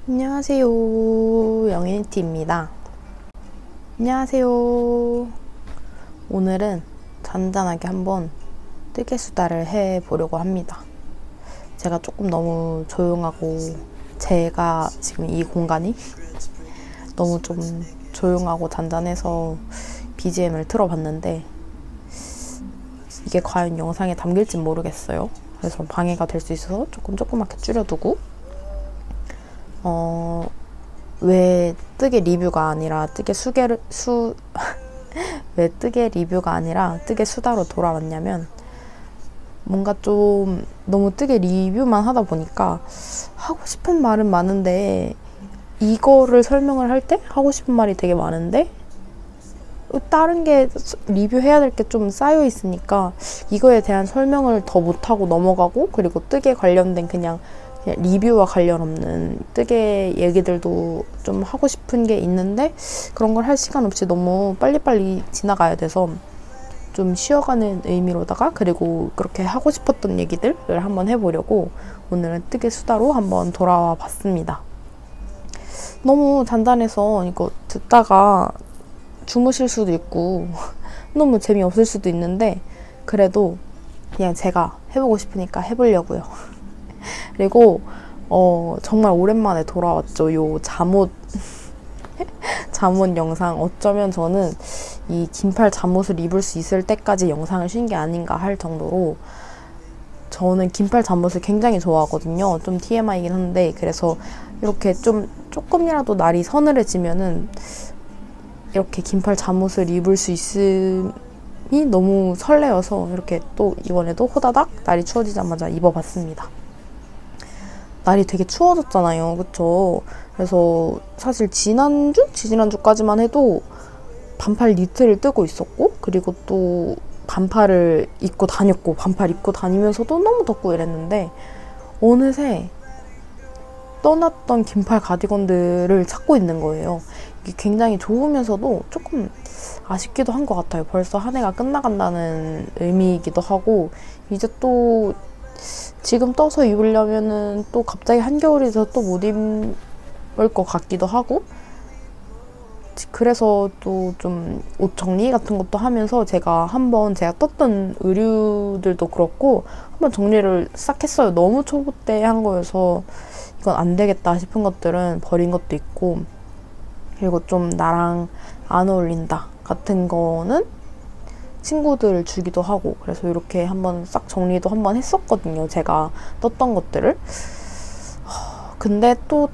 안녕하세요. 영일티입니다. 안녕하세요. 오늘은 잔잔하게 한번 뜨개 수다를 해보려고 합니다. 제가 조금 너무 조용하고 제가 지금 이 공간이 너무 좀 조용하고 잔잔해서 BGM을 틀어봤는데 이게 과연 영상에 담길지 모르겠어요. 그래서 방해가 될 수 있어서 조그맣게 줄여두고 왜 뜨개 리뷰가 아니라 왜 뜨개 리뷰가 아니라 뜨개 수다로 돌아왔냐면 뭔가 좀 너무 뜨개 리뷰만 하다 보니까 하고 싶은 말은 많은데 이거를 설명을 할 때 하고 싶은 말이 되게 많은데 다른 게 리뷰해야 될 게 좀 쌓여 있으니까 이거에 대한 설명을 더 못하고 넘어가고, 그리고 뜨개 관련된 그냥 리뷰와 관련 없는 뜨개 얘기들도 좀 하고 싶은 게 있는데 그런 걸 할 시간 없이 너무 빨리빨리 지나가야 돼서 좀 쉬어가는 의미로다가, 그리고 그렇게 하고 싶었던 얘기들을 한번 해보려고 오늘은 뜨개 수다로 한번 돌아와 봤습니다. 너무 잔잔해서 이거 듣다가 주무실 수도 있고 너무 재미없을 수도 있는데 그래도 그냥 제가 해보고 싶으니까 해보려고요. 그리고 정말 오랜만에 돌아왔죠. 요 잠옷 영상. 어쩌면 저는 이 긴팔 잠옷을 입을 수 있을 때까지 영상을 쉰 게 아닌가 할 정도로 저는 긴팔 잠옷을 굉장히 좋아하거든요. 좀 TMI이긴 한데, 그래서 이렇게 좀 조금이라도 날이 서늘해지면은 이렇게 긴팔 잠옷을 입을 수 있음이 너무 설레어서 이렇게 또 이번에도 호다닥 날이 추워지자마자 입어봤습니다. 날이 되게 추워졌잖아요. 그쵸? 그래서 사실 지지난주까지만 해도 반팔 니트를 뜨고 있었고, 그리고 또 반팔을 입고 다녔고, 반팔 입고 다니면서도 너무 덥고 이랬는데 어느새 떠났던 긴팔 가디건들을 찾고 있는 거예요. 이게 굉장히 좋으면서도 조금 아쉽기도 한 것 같아요. 벌써 한 해가 끝나간다는 의미이기도 하고, 이제 또 지금 떠서 입으려면은 또 갑자기 한겨울이 돼서 또 못 입을 것 같기도 하고, 그래서 또 좀 옷 정리 같은 것도 하면서 제가 떴던 의류들도 그렇고 한번 정리를 싹 했어요. 너무 초보 때 한 거여서 이건 안 되겠다 싶은 것들은 버린 것도 있고, 그리고 좀 나랑 안 어울린다 같은 거는 친구들 주기도 하고, 그래서 이렇게 한번 싹 정리도 한번 했었거든요. 제가 떴던 것들을. 근데 또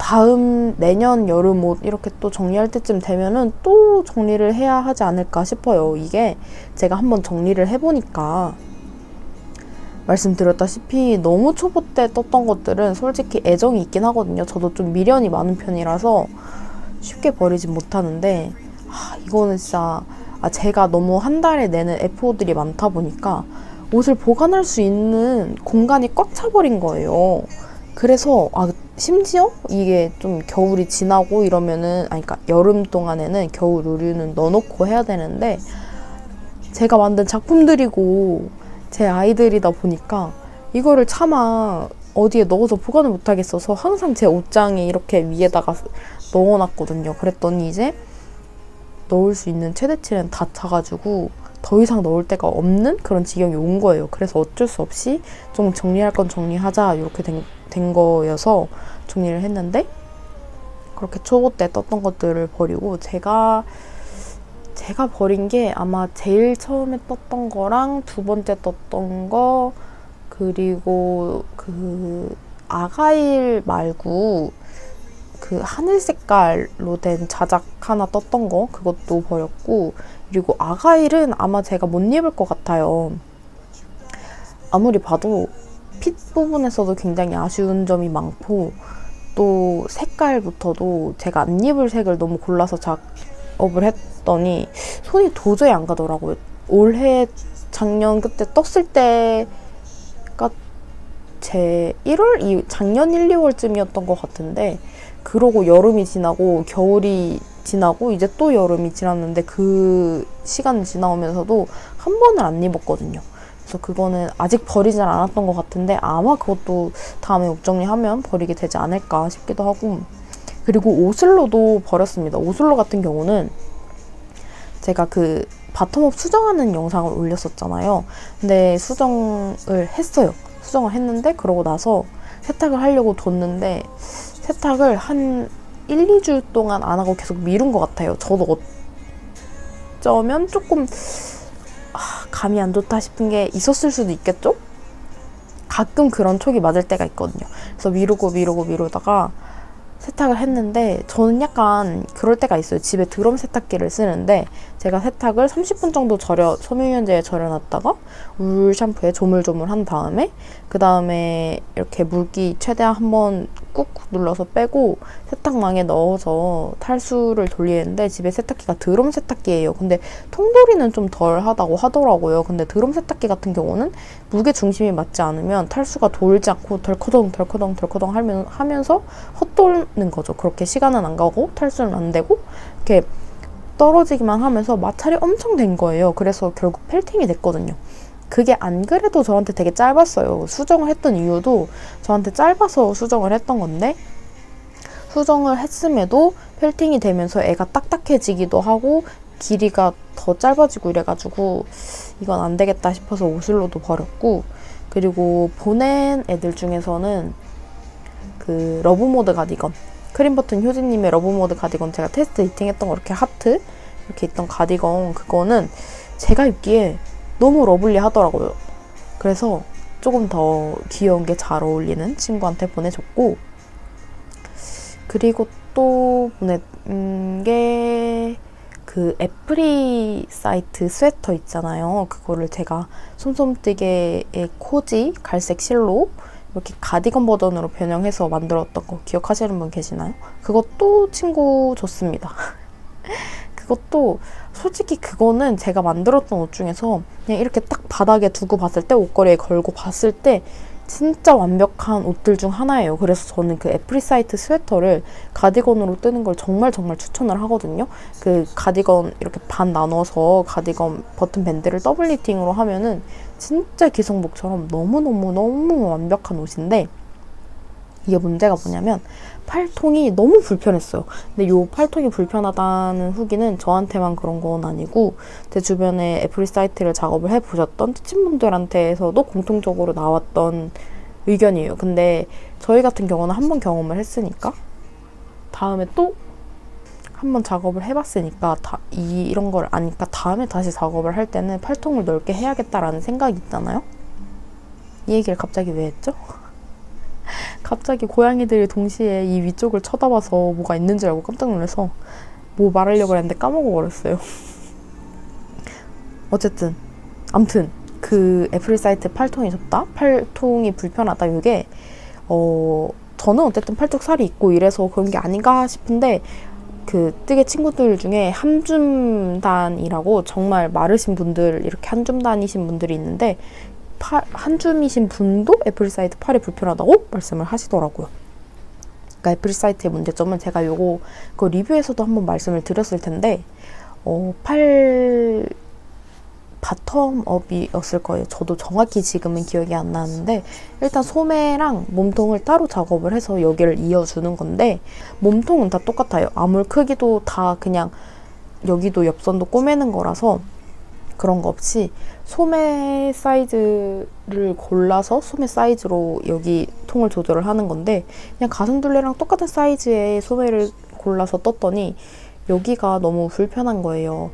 내년 여름 옷 이렇게 또 정리할 때쯤 되면은 또 정리를 해야 하지 않을까 싶어요. 이게 제가 한번 정리를 해보니까 말씀드렸다시피 너무 초보 때 떴던 것들은 솔직히 애정이 있긴 하거든요. 저도 좀 미련이 많은 편이라서 쉽게 버리진 못하는데, 이거는 진짜 제가 너무 한 달에 내는 F5들이 많다 보니까 옷을 보관할 수 있는 공간이 꽉 차버린 거예요. 그래서 심지어 이게 좀 겨울이 지나고 이러면은 그러니까 여름 동안에는 겨울 의류는 넣어놓고 해야 되는데 제가 만든 작품들이고 제 아이들이다 보니까 이거를 차마 어디에 넣어서 보관을 못하겠어서 항상 제 옷장에 이렇게 위에다가 넣어놨거든요. 그랬더니 이제 넣을 수 있는 최대치는 다 차가지고 더 이상 넣을 데가 없는 그런 지경이 온 거예요. 그래서 어쩔 수 없이 좀 정리할 건 정리하자 이렇게 된 거여서 정리를 했는데, 그렇게 초보 때 떴던 것들을 버리고 제가 버린 게 아마 제일 처음에 떴던 거랑 두 번째 떴던 거, 그리고 그 아가일 말고 그 하늘 색깔로 된 자작 하나 떴던 거, 그것도 버렸고, 그리고 아가일은 아마 제가 못 입을 것 같아요. 아무리 봐도 핏 부분에서도 굉장히 아쉬운 점이 많고, 또 색깔부터도 제가 안 입을 색을 너무 골라서 작업을 했더니 손이 도저히 안 가더라고요. 작년 그때 떴을 때가 작년 1, 2월쯤이었던 것 같은데, 그러고 여름이 지나고 겨울이 지나고 이제 또 여름이 지났는데 그 시간 지나오면서도 한 번을 안 입었거든요. 그래서 그거는 아직 버리진 않았던 것 같은데 아마 그것도 다음에 옷 정리하면 버리게 되지 않을까 싶기도 하고, 그리고 오슬로도 버렸습니다. 오슬로 같은 경우는 제가 그 바텀업 수정하는 영상을 올렸었잖아요. 근데 수정을 했어요. 수정을 했는데 그러고 나서 세탁을 하려고 뒀는데 세탁을 한 1, 2주 동안 안 하고 계속 미룬 것 같아요. 저도 어쩌면 조금 감이 안 좋다 싶은 게 있었을 수도 있겠죠? 가끔 그런 촉이 맞을 때가 있거든요. 그래서 미루다가 세탁을 했는데 저는 약간 그럴 때가 있어요. 집에 드럼 세탁기를 쓰는데 제가 세탁을 30분 정도 섬유유연제에 절여놨다가 울 샴푸에 조물조물 한 다음에 그 다음에 이렇게 물기 최대한 한번 꾹꾹 눌러서 빼고 세탁망에 넣어서 탈수를 돌리는데 집에 세탁기가 드럼 세탁기예요. 근데 통돌이는 좀 덜 하다고 하더라고요. 근데 드럼 세탁기 같은 경우는 무게 중심이 맞지 않으면 탈수가 돌지 않고 덜커덩 하면서 헛돌는 거죠. 그렇게 시간은 안 가고 탈수는 안 되고 이렇게 떨어지기만 하면서 마찰이 엄청 된 거예요. 그래서 결국 펠팅이 됐거든요. 그게 안 그래도 저한테 되게 짧았어요. 수정을 했던 이유도 저한테 짧아서 수정을 했던 건데 수정을 했음에도 펠팅이 되면서 애가 딱딱해지기도 하고 길이가 더 짧아지고 이래가지고 이건 안 되겠다 싶어서 오슬로도 버렸고, 그리고 보낸 애들 중에서는 그 러브모드 가디건, 크림버튼 효진님의 러브모드 가디건, 제가 테스트 히팅했던 거 이렇게 하트 이렇게 있던 가디건, 그거는 제가 입기에 너무 러블리 하더라고요. 그래서 조금 더 귀여운 게 잘 어울리는 친구한테 보내줬고, 그리고 또 보낸 게 그 애프리 사이트 스웨터 있잖아요. 그거를 제가 솜솜뜨개의 코지 갈색 실로 이렇게 가디건 버전으로 변형해서 만들었던 거 기억하시는 분 계시나요? 그것도 친구 줬습니다. 그것도 솔직히 그거는 제가 만들었던 옷 중에서 그냥 이렇게 딱 바닥에 두고 봤을 때, 옷걸이에 걸고 봤을 때 진짜 완벽한 옷들 중 하나예요. 그래서 저는 그 애프리사이트 스웨터를 가디건으로 뜨는 걸 정말 추천을 하거든요. 그 가디건 이렇게 반 나눠서 가디건 버튼 밴드를 더블 니팅으로 하면은 진짜 기성복처럼 너무 완벽한 옷인데, 이게 문제가 뭐냐면 팔통이 너무 불편했어요. 근데 요 팔통이 불편하다는 후기는 저한테만 그런 건 아니고 제 주변에 애프리 사이트를 작업을 해보셨던 티친분들한테서도 공통적으로 나왔던 의견이에요. 근데 저희 같은 경우는 한번 경험을 했으니까 다음에 또 한번 작업을 해봤으니까 이런 걸 아니까 다음에 다시 작업을 할 때는 팔통을 넓게 해야겠다라는 생각이 있잖아요. 이 얘기를 갑자기 왜 했죠? 갑자기 고양이들이 동시에 이 위쪽을 쳐다봐서 뭐가 있는 줄 알고 깜짝 놀라서 뭐 말하려고 했는데 까먹어버렸어요. 어쨌든 암튼 그 애프리 사이트 팔통이 좁다? 팔통이 불편하다. 이게 저는 어쨌든 팔뚝 살이 있고 이래서 그런 게 아닌가 싶은데, 그 뜨개 친구들 중에 한줌단이라고 정말 마르신 분들, 이렇게 한줌단이신 분들이 있는데 한줌이신 분도 애프리 사이트 팔이 불편하다고 말씀을 하시더라고요. 그러니까 애프리 사이트의 문제점은 제가 그 리뷰에서도 한번 말씀을 드렸을 텐데 팔 바텀업이었을 거예요. 저도 정확히 지금은 기억이 안 나는데 일단 소매랑 몸통을 따로 작업을 해서 여기를 이어주는 건데, 몸통은 다 똑같아요. 아물 크기도 다 그냥 여기도 옆선도 꼬매는 거라서 그런 거 없이 소매 사이즈를 골라서 소매 사이즈로 여기 통을 조절을 하는 건데, 그냥 가슴둘레랑 똑같은 사이즈의 소매를 골라서 떴더니 여기가 너무 불편한 거예요.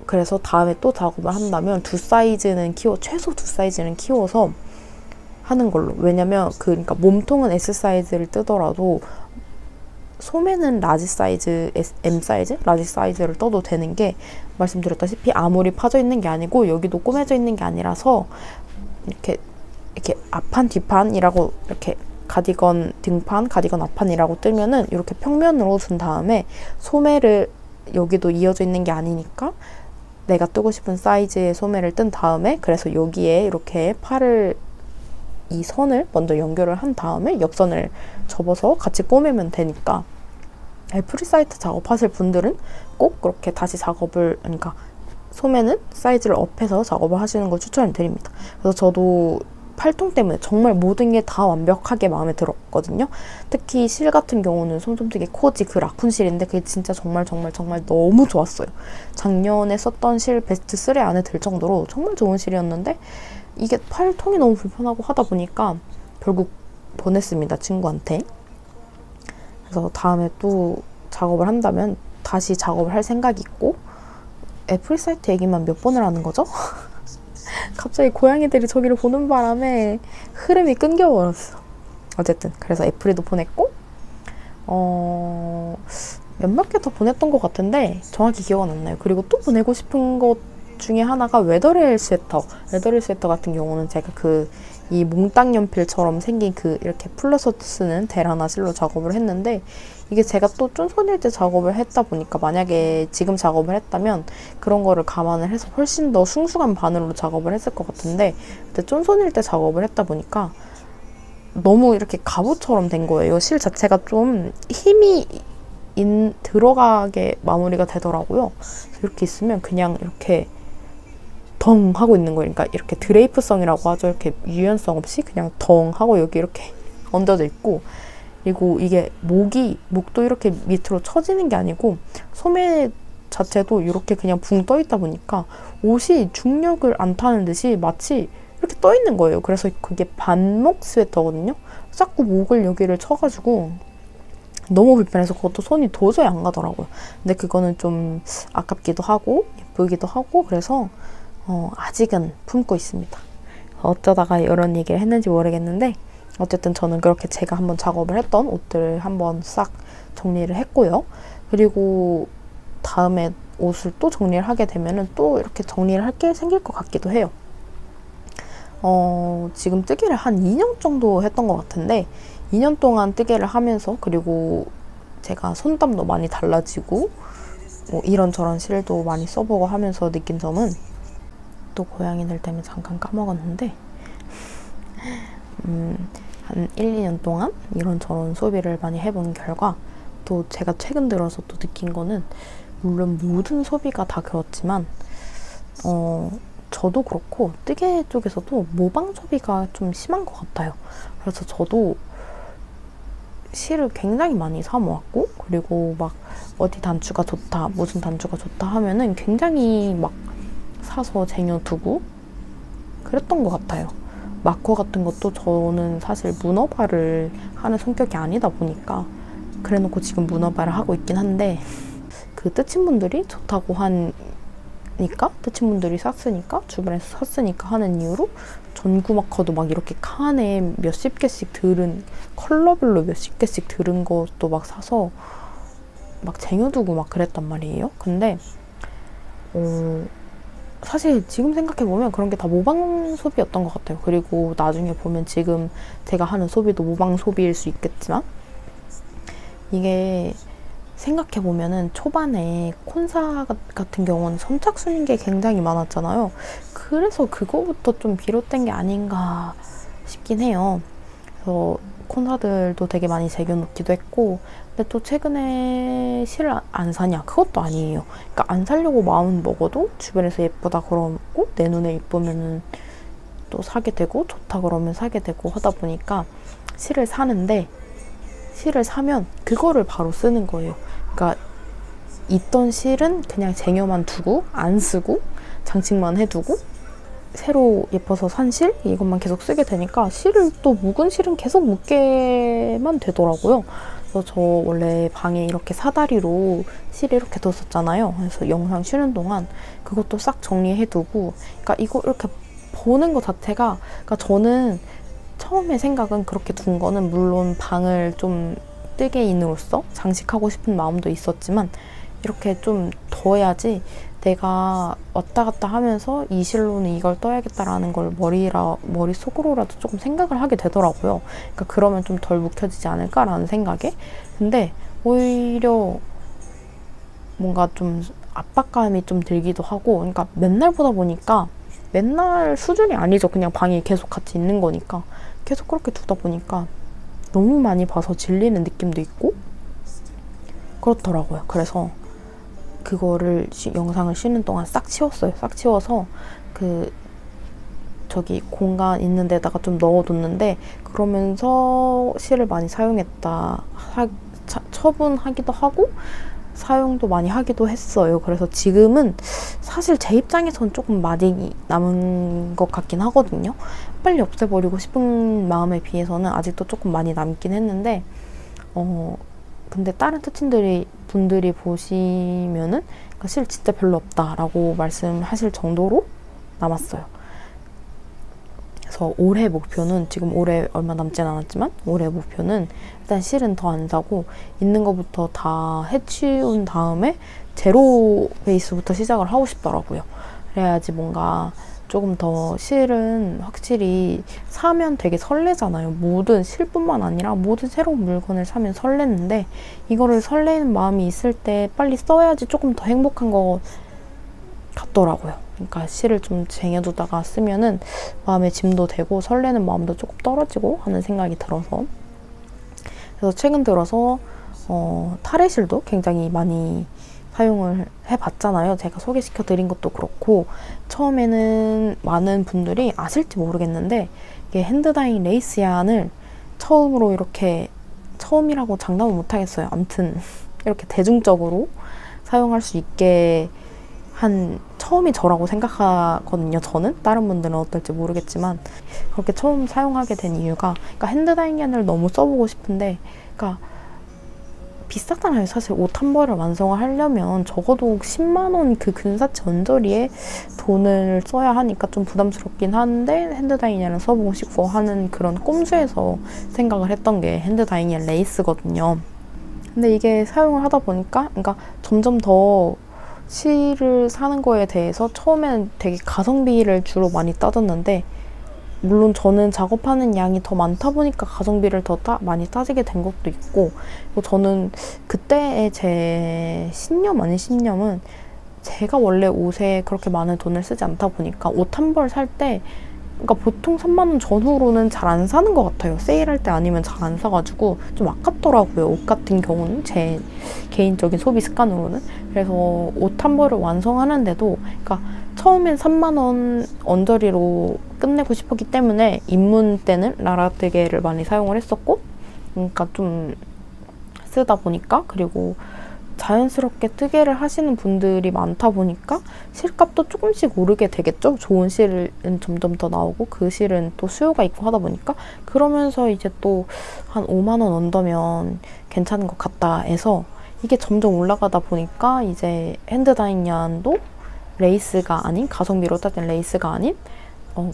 그래서 다음에 또 작업을 한다면 최소 두 사이즈는 키워서 하는 걸로. 왜냐면 그러니까 몸통은 S 사이즈를 뜨더라도 소매는 라지 사이즈, M 사이즈? 라지 사이즈를 떠도 되는 게, 말씀드렸다시피 아무리 파져 있는 게 아니고 여기도 꼬매져 있는 게 아니라서 이렇게 앞판 뒷판이라고, 이렇게 가디건 등판, 가디건 앞판이라고 뜨면은 이렇게 평면으로 둔 다음에 소매를 여기도 이어져 있는 게 아니니까 내가 뜨고 싶은 사이즈의 소매를 뜬 다음에, 그래서 여기에 이렇게 이 선을 먼저 연결을 한 다음에 옆선을 접어서 같이 꼬매면 되니까, 애프리 사이트 작업하실 분들은 꼭 그렇게 다시 그러니까 소매는 사이즈를 업해서 작업을 하시는 걸 추천을 드립니다. 그래서 저도 팔통 때문에 정말 모든 게 다 완벽하게 마음에 들었거든요. 특히 실 같은 경우는 솜솜뜨기 코지 그 라쿤 실인데 그게 진짜 정말 너무 좋았어요. 작년에 썼던 실 베스트 3 안에 들 정도로 정말 좋은 실이었는데 이게 팔통이 너무 불편하고 하다 보니까 결국 보냈습니다, 친구한테. 그래서 다음에 또 작업을 한다면 다시 작업을 할 생각이 있고, 애플 사이트 얘기만 몇 번을 하는 거죠? 갑자기 고양이들이 저기를 보는 바람에 흐름이 끊겨버렸어. 어쨌든 그래서 애플에도 보냈고 몇몇 개 더 보냈던 것 같은데 정확히 기억은 안 나요. 그리고 또 보내고 싶은 것 중에 하나가 웨더렐 스웨터. 웨더렐 스웨터 같은 경우는 제가 이 몽땅 연필처럼 생긴 이렇게 풀러서 쓰는 데라나 실로 작업을 했는데, 이게 제가 또 쫀손일 때 작업을 했다 보니까 만약에 지금 작업을 했다면 그런 거를 감안을 해서 훨씬 더 숭숭한 바늘로 작업을 했을 것 같은데, 그때 쫀손일 때 작업을 했다 보니까 너무 이렇게 갑옷처럼 된 거예요. 실 자체가 좀 힘이 들어가게 마무리가 되더라고요. 이렇게 있으면 그냥 이렇게 덩 하고 있는 거예요. 그러니까 이렇게 드레이프성이라고 하죠. 이렇게 유연성 없이 그냥 덩 하고 여기 이렇게 얹어져 있고, 그리고 이게 목도 이렇게 밑으로 처지는 게 아니고 소매 자체도 이렇게 그냥 붕 떠 있다 보니까 옷이 중력을 안 타는 듯이 마치 이렇게 떠 있는 거예요. 그래서 그게 반목 스웨터거든요. 자꾸 목을 여기를 쳐가지고 너무 불편해서 그것도 손이 도저히 안 가더라고요. 근데 그거는 좀 아깝기도 하고 예쁘기도 하고 그래서 아직은 품고 있습니다. 어쩌다가 이런 얘기를 했는지 모르겠는데 어쨌든 저는 그렇게 제가 한번 작업을 했던 옷들을 한번 싹 정리를 했고요. 그리고 다음에 옷을 또 정리를 하게 되면은 또 이렇게 정리를 할 게 생길 것 같기도 해요. 지금 뜨개를 한 2년 정도 했던 것 같은데 2년 동안 뜨개를 하면서, 그리고 제가 손땀도 많이 달라지고 이런저런 실도 많이 써보고 하면서 느낀 점은, 또 고양이들 때문에 잠깐 까먹었는데 한 1, 2년 동안 이런저런 소비를 많이 해본 결과, 또 제가 최근 들어서 또 느낀 거는, 물론 모든 소비가 다 그렇지만 저도 그렇고 뜨개 쪽에서도 모방 소비가 좀 심한 것 같아요. 그래서 저도 실을 굉장히 많이 사 모았고, 그리고 막 어디 단추가 좋다, 무슨 단추가 좋다 하면은 굉장히 막 사서 쟁여두고 그랬던 것 같아요. 마커 같은 것도 저는 사실 문어발을 하는 성격이 아니다 보니까 그래놓고 지금 문어발을 하고 있긴 한데, 그 뜨친분들이 좋다고 하니까, 뜨친분들이 샀으니까, 주변에서 샀으니까 하는 이유로 전구 마커도 막 이렇게 칸에 몇십 개씩 들은, 컬러별로 몇십 개씩 들은 것도 막 사서 막 쟁여두고 막 그랬단 말이에요. 근데 사실 지금 생각해보면 그런 게 다 모방 소비였던 것 같아요. 그리고 나중에 보면 지금 제가 하는 소비도 모방 소비일 수 있겠지만, 이게 생각해보면은 초반에 콘사 같은 경우는 선착순인 게 굉장히 많았잖아요. 그래서 그거부터 좀 비롯된 게 아닌가 싶긴 해요. 그래서 콘사들도 되게 많이 새겨놓기도 했고, 근데 또 최근에 실을 안 사냐? 그것도 아니에요. 그러니까 안 사려고 마음은 먹어도 주변에서 예쁘다 그러고 내 눈에 예쁘면 또 사게 되고 좋다 그러면 사게 되고 하다 보니까 실을 사는데, 실을 사면 그거를 바로 쓰는 거예요. 그러니까 있던 실은 그냥 쟁여만 두고 안 쓰고 장식만 해두고, 새로 예뻐서 산 실 이것만 계속 쓰게 되니까 실을 또 묵은 실은 계속 묵게만 되더라고요. 그래서 저 원래 방에 이렇게 사다리로 실 이렇게 뒀었잖아요. 그래서 영상 쉬는 동안 그것도 싹 정리해두고, 그러니까 이거 이렇게 보는 것 자체가, 그러니까 저는 처음에 생각은 그렇게 둔 거는 물론 방을 좀 뜨개인으로서 장식하고 싶은 마음도 있었지만, 이렇게 좀 둬야지 내가 왔다 갔다 하면서 이 실로는 이걸 떠야겠다라는 걸 머릿속으로라도 조금 생각을 하게 되더라고요. 그러니까 그러면 좀 덜 묵혀지지 않을까라는 생각에. 근데 오히려 뭔가 좀 압박감이 좀 들기도 하고, 그러니까 맨날 보다 보니까, 맨날 수준이 아니죠. 그냥 방에 계속 같이 있는 거니까. 계속 그렇게 두다 보니까 너무 많이 봐서 질리는 느낌도 있고 그렇더라고요. 그래서 그거를 영상을 쉬는 동안 싹 치웠어요. 싹 치워서 저기 공간 있는 데다가 좀 넣어뒀는데, 그러면서 실을 많이 사용했다. 처분하기도 하고 사용도 많이 하기도 했어요. 그래서 지금은 사실 제 입장에선 조금 많이 남은 것 같긴 하거든요. 빨리 없애버리고 싶은 마음에 비해서는 아직도 조금 많이 남긴 했는데, 근데 다른 분들이 보시면은 그러니까 실 진짜 별로 없다라고 말씀하실 정도로 남았어요. 그래서 올해 목표는, 지금 올해 얼마 남진 않았지만 올해 목표는 일단 실은 더 안 사고 있는 것부터 다 해치운 다음에 제로 베이스부터 시작을 하고 싶더라고요. 그래야지 뭔가 조금 더, 실은 확실히 사면 되게 설레잖아요. 모든 실뿐만 아니라 모든 새로운 물건을 사면 설레는데, 이거를 설레는 마음이 있을 때 빨리 써야지 조금 더 행복한 것 같더라고요. 그러니까 실을 좀 쟁여두다가 쓰면은 마음에 짐도 되고 설레는 마음도 조금 떨어지고 하는 생각이 들어서, 그래서 최근 들어서 탈의실도 굉장히 많이 사용을 해봤잖아요. 제가 소개시켜 드린 것도 그렇고, 처음에는 많은 분들이 아실지 모르겠는데 이게 핸드다잉 레이스 얀을 처음으로 이렇게, 처음이라고 장담은 못하겠어요. 아무튼 이렇게 대중적으로 사용할 수 있게 한 처음이 저라고 생각하거든요. 저는. 다른 분들은 어떨지 모르겠지만 그렇게 처음 사용하게 된 이유가, 그러니까 핸드다잉 얀을 너무 써보고 싶은데, 그러니까 비싸잖아요. 사실 옷 한 벌을 완성을 하려면 적어도 10만 원 그 근사치 언저리에 돈을 써야 하니까 좀 부담스럽긴 한데, 핸드다잉 써보고 싶고 하는 그런 꼼수에서 생각을 했던 게 핸드다잉 레이스거든요. 근데 이게 사용을 하다 보니까, 그러니까 점점 더 실을 사는 거에 대해서 처음에는 되게 가성비를 주로 많이 따졌는데, 물론 저는 작업하는 양이 더 많다 보니까 가성비를 더 많이 따지게 된 것도 있고, 저는 그때의 제 신념 아닌 신념은, 제가 원래 옷에 그렇게 많은 돈을 쓰지 않다 보니까 옷 한 벌 살 때, 그러니까 보통 3만 원 전후로는 잘 안 사는 것 같아요. 세일할 때 아니면 잘 안 사가지고 좀 아깝더라고요. 옷 같은 경우는, 제 개인적인 소비 습관으로는. 그래서 옷 한 벌을 완성하는데도, 그러니까 처음엔 3만 원 언저리로 끝내고 싶었기 때문에 입문 때는 라라뜨게를 많이 사용을 했었고, 그러니까 좀 쓰다 보니까, 그리고 자연스럽게 뜨개를 하시는 분들이 많다 보니까 실값도 조금씩 오르게 되겠죠. 좋은 실은 점점 더 나오고 그 실은 또 수요가 있고 하다 보니까, 그러면서 이제 또 한 5만 원 언더면 괜찮은 것 같다 해서 이게 점점 올라가다 보니까 이제 핸드다잉 얀도 레이스가 아닌, 가성비로 따진 레이스가 아닌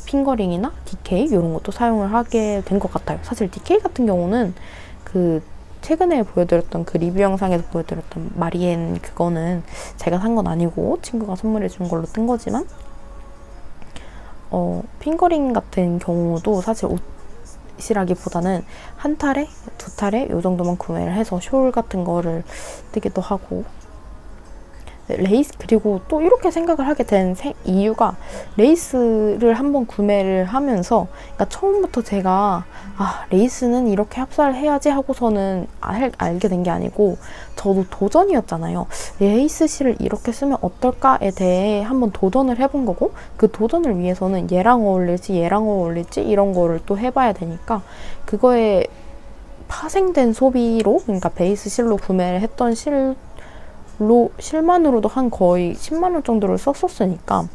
핑거링이나 DK 이런 것도 사용을 하게 된 것 같아요. 사실 DK 같은 경우는 그 최근에 보여드렸던 그 리뷰 영상에서 보여드렸던 마리엔, 그거는 제가 산 건 아니고 친구가 선물해 준 걸로 뜬 거지만, 핑거링 같은 경우도 사실 옷이라기보다는 한 탈에 두 탈에 이 정도만 구매를 해서 숄 같은 거를 뜨기도 하고, 레이스, 그리고 또 이렇게 생각을 하게 된 이유가, 레이스를 한번 구매를 하면서, 그러니까 처음부터 제가 레이스는 이렇게 합사를 해야지 하고서는 알게 된 게 아니고, 저도 도전이었잖아요. 레이스 실을 이렇게 쓰면 어떨까에 대해 한번 도전을 해본 거고, 그 도전을 위해서는 얘랑 어울릴지 이런 거를 또 해봐야 되니까, 그거에 파생된 소비로, 그러니까 베이스 실로 구매를 했던 실만으로도 한 거의 10만 원 정도를 썼었으니까,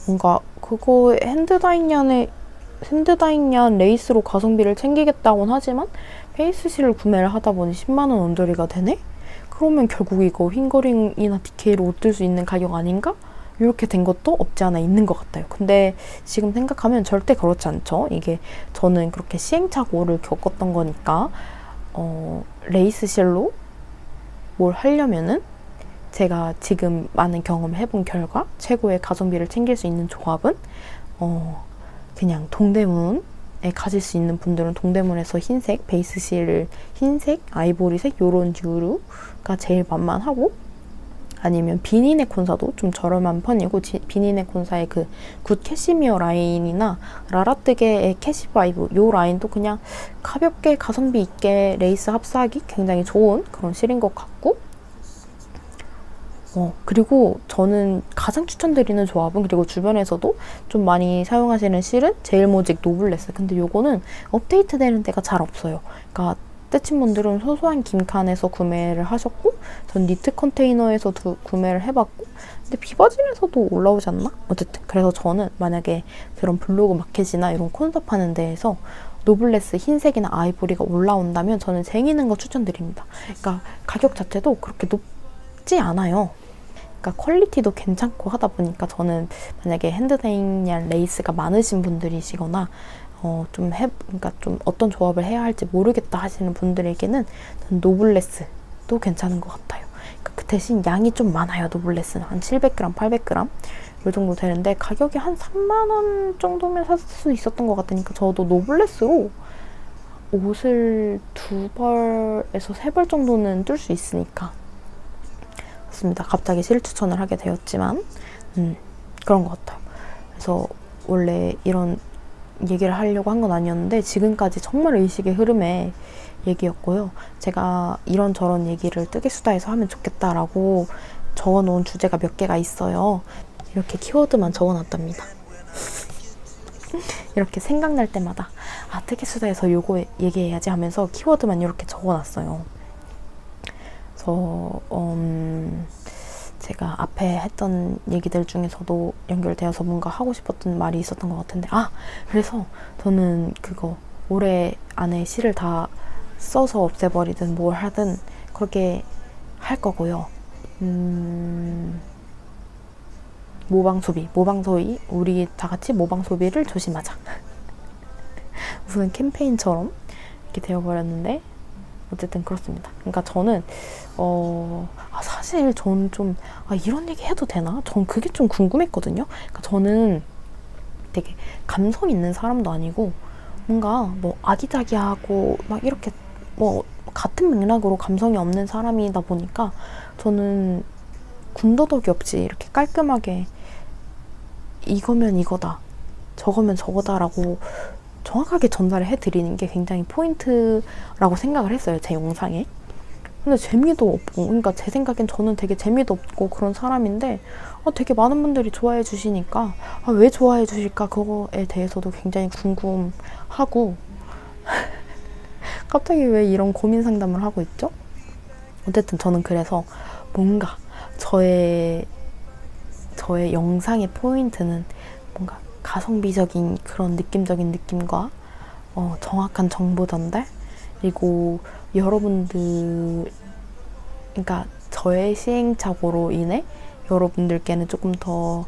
뭔가 그거 핸드다잉 얀 레이스로 가성비를 챙기겠다고는 하지만 베이스 실을 구매를 하다 보니 10만 원 언저리가 되네? 그러면 결국 이거 핑거링이나 DK로 옷 뜰 수 있는 가격 아닌가? 이렇게 된 것도 없지 않아 있는 것 같아요. 근데 지금 생각하면 절대 그렇지 않죠. 이게 저는 그렇게 시행착오를 겪었던 거니까, 레이스 실로 뭘 하려면은 제가 지금 많은 경험을 해본 결과 최고의 가성비를 챙길 수 있는 조합은, 그냥 동대문에 가질 수 있는 분들은 동대문에서 흰색, 베이스 실을 흰색, 아이보리색 요런 듀루가 제일 만만하고, 아니면 비니네 콘사도 좀 저렴한 편이고, 비니네 콘사의 그 굿 캐시미어 라인이나 라라뜨게의 캐시바이브 요 라인도 그냥 가볍게 가성비 있게 레이스 합사하기 굉장히 좋은 그런 실인 것 같고, 그리고 저는 가장 추천드리는 조합은, 그리고 주변에서도 좀 많이 사용하시는 실은 제일모직 노블레스. 근데 요거는 업데이트 되는 데가 잘 없어요. 그러니까 떼친 분들은 소소한 김칸에서 구매를 하셨고, 전 니트 컨테이너에서 구매를 해봤고, 근데 비바진에서도 올라오지 않나? 어쨌든 그래서 저는 만약에 그런 블로그 마켓이나 이런 콘섭 하는 데에서 노블레스 흰색이나 아이보리가 올라온다면 저는 쟁이는 거 추천드립니다. 그러니까 가격 자체도 그렇게 높지 않아요. 그러니까 퀄리티도 괜찮고 하다 보니까 저는 만약에 핸드데잉양 레이스가 많으신 분들이시거나 그러니까 좀 어떤 조합을 해야 할지 모르겠다 하시는 분들에게는 노블레스도 괜찮은 것 같아요. 그러니까 그 대신 양이 좀 많아요. 노블레스는 한 700g, 800g 이 정도 되는데 가격이 한 3만 원 정도면 살 수 있었던 것 같으니까 저도 노블레스로 옷을 2벌에서 3벌 정도는 뜰 수 있으니까. 맞습니다. 갑자기 실추천을 하게 되었지만 그런 것 같아요. 그래서 원래 이런 얘기를 하려고 한 건 아니었는데 지금까지 정말 의식의 흐름의 얘기였고요. 제가 이런저런 얘기를 뜨개수다에서 하면 좋겠다라고 적어놓은 주제가 몇 개가 있어요. 이렇게 키워드만 적어놨답니다. 이렇게 생각날 때마다 뜨개수다에서 요거 얘기해야지 하면서 키워드만 이렇게 적어놨어요. 그래서 제가 앞에 했던 얘기들 중에서도 연결되어서 뭔가 하고 싶었던 말이 있었던 것 같은데, 그래서 저는 그거 올해 안에 시를 다 써서 없애버리든 뭘 하든 그렇게 할 거고요. 모방소비, 우리 다 같이 모방소비를 조심하자. 무슨 캠페인처럼 이렇게 되어버렸는데 어쨌든 그렇습니다. 그러니까 저는 사실 저는 좀 이런 얘기 해도 되나? 전 그게 좀 궁금했거든요. 그러니까 저는 되게 감성 있는 사람도 아니고 뭔가 뭐 아기자기하고 막 이렇게 뭐 같은 맥락으로 감성이 없는 사람이다 보니까 저는 군더더기 없이 이렇게 깔끔하게 이거면 이거다, 저거면 저거다라고 정확하게 전달을 해드리는 게 굉장히 포인트라고 생각을 했어요, 제 영상에. 근데 재미도 없고, 그러니까 제 생각엔 저는 되게 재미도 없고 그런 사람인데 되게 많은 분들이 좋아해 주시니까 왜 좋아해 주실까 그거에 대해서도 굉장히 궁금하고 갑자기 왜 이런 고민 상담을 하고 있죠? 어쨌든 저는 그래서 뭔가 저의 영상의 포인트는 뭔가 가성비적인 그런 느낌적인 느낌과 정확한 정보 전달, 그리고 여러분들, 그러니까 저의 시행착오로 인해 여러분들께는 조금 더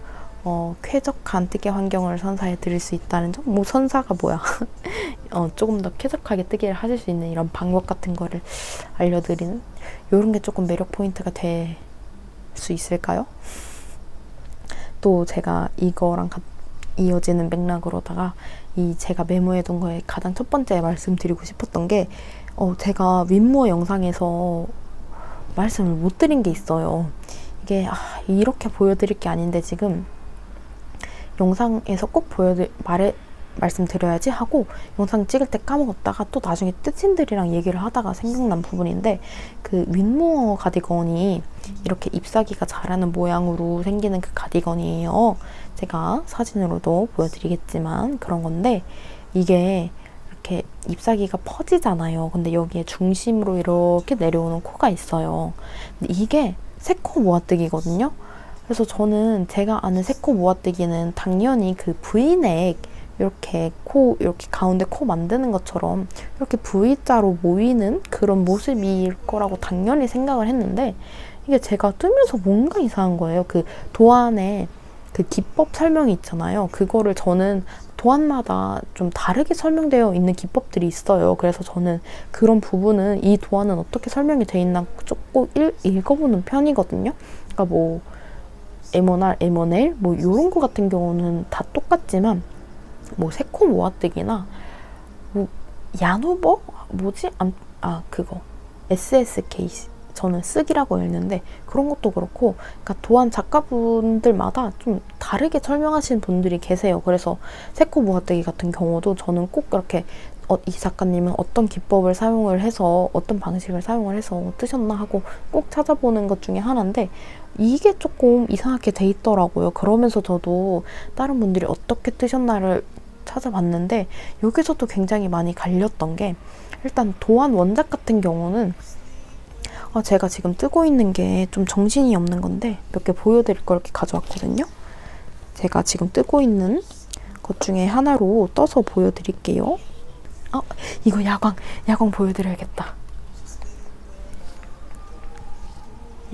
쾌적한 뜨개 환경을 선사해 드릴 수 있다는 점? 뭐 선사가 뭐야? 조금 더 쾌적하게 뜨개를 하실 수 있는 이런 방법 같은 거를 알려드리는 이런 게 조금 매력 포인트가 될 수 있을까요? 또 제가 이거랑 이어지는 맥락으로다가 제가 메모해둔 거에 가장 첫 번째 말씀드리고 싶었던 게 제가 윗모어 영상에서 말씀을 못 드린 게 있어요. 이게 이렇게 보여드릴 게 아닌데 지금 영상에서 꼭 말씀드려야지 하고 영상 찍을 때 까먹었다가 또 나중에 뜨친들이랑 얘기를 하다가 생각난 부분인데, 그 윗모어 가디건이 이렇게 잎사귀가 자라는 모양으로 생기는 그 가디건이에요. 제가 사진으로도 보여드리겠지만 그런 건데, 이게 이렇게 잎사귀가 퍼지잖아요. 근데 여기에 중심으로 이렇게 내려오는 코가 있어요. 근데 이게 세코 모아뜨기거든요. 그래서 저는 제가 아는 세코 모아뜨기는 당연히 그 V넥 이렇게 가운데 코 만드는 것처럼 이렇게 V자로 모이는 그런 모습일 거라고 당연히 생각을 했는데, 이게 제가 뜨면서 뭔가 이상한 거예요. 그 도안에 그 기법 설명이 있잖아요. 그거를 저는 도안마다 좀 다르게 설명되어 있는 기법들이 있어요. 그래서 저는 그런 부분은 이 도안은 어떻게 설명이 돼 있나 조금 읽어보는 편이거든요. 그러니까 뭐 M1R, M1L 뭐 이런 거 같은 경우는 다 똑같지만 뭐 세코 모아뜨기나 뭐 야노버 뭐지? 그거 SSK 저는 쓰기라고 읽는데 그런 것도 그렇고, 그러니까 도안 작가분들마다 좀 다르게 설명하시는 분들이 계세요. 그래서 세코 모아뜨기 같은 경우도 저는 꼭 그렇게 이 작가님은 어떤 기법을 사용을 해서 어떤 방식을 사용을 해서 뜨셨나 하고 꼭 찾아보는 것 중에 하나인데 이게 조금 이상하게 돼 있더라고요. 그러면서 저도 다른 분들이 어떻게 뜨셨나를 찾아봤는데 여기서도 굉장히 많이 갈렸던 게 일단 도안 원작 같은 경우는 제가 지금 뜨고 있는 게 좀 정신이 없는 건데 몇 개 보여드릴 걸 이렇게 가져왔거든요. 제가 지금 뜨고 있는 것 중에 하나로 떠서 보여드릴게요. 이거 야광 보여드려야겠다.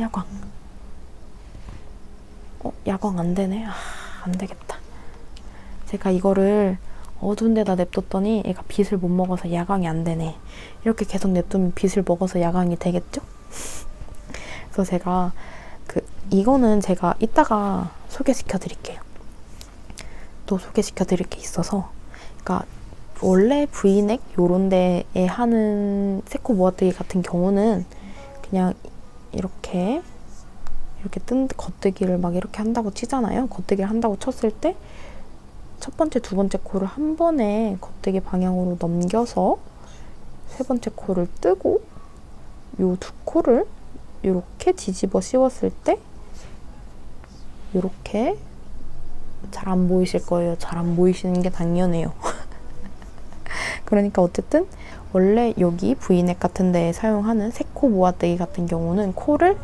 야광. 야광 안 되네. 안 되겠다. 제가 이거를 어두운 데다 냅뒀더니 얘가 빛을 못 먹어서 야광이 안 되네. 이렇게 계속 냅두면 빛을 먹어서 야광이 되겠죠? 그래서 제가 이거는 제가 이따가 소개시켜 드릴게요. 또 소개시켜 드릴 게 있어서, 그러니까 원래 브이넥 요런 데에 하는 세코 모아뜨기 같은 경우는 그냥 이렇게 뜬 겉뜨기를 막 이렇게 한다고 치잖아요. 겉뜨기를 한다고 쳤을 때 첫 번째, 두 번째 코를 한 번에 겉뜨기 방향으로 넘겨서 세 번째 코를 뜨고 요 두 코를 이렇게 뒤집어 씌웠을 때 이렇게 잘 안 보이실 거예요. 잘 안 보이시는 게 당연해요. 그러니까 어쨌든 원래 여기 브이넥 같은 데에 사용하는 세코 모아뜨기 같은 경우는 코를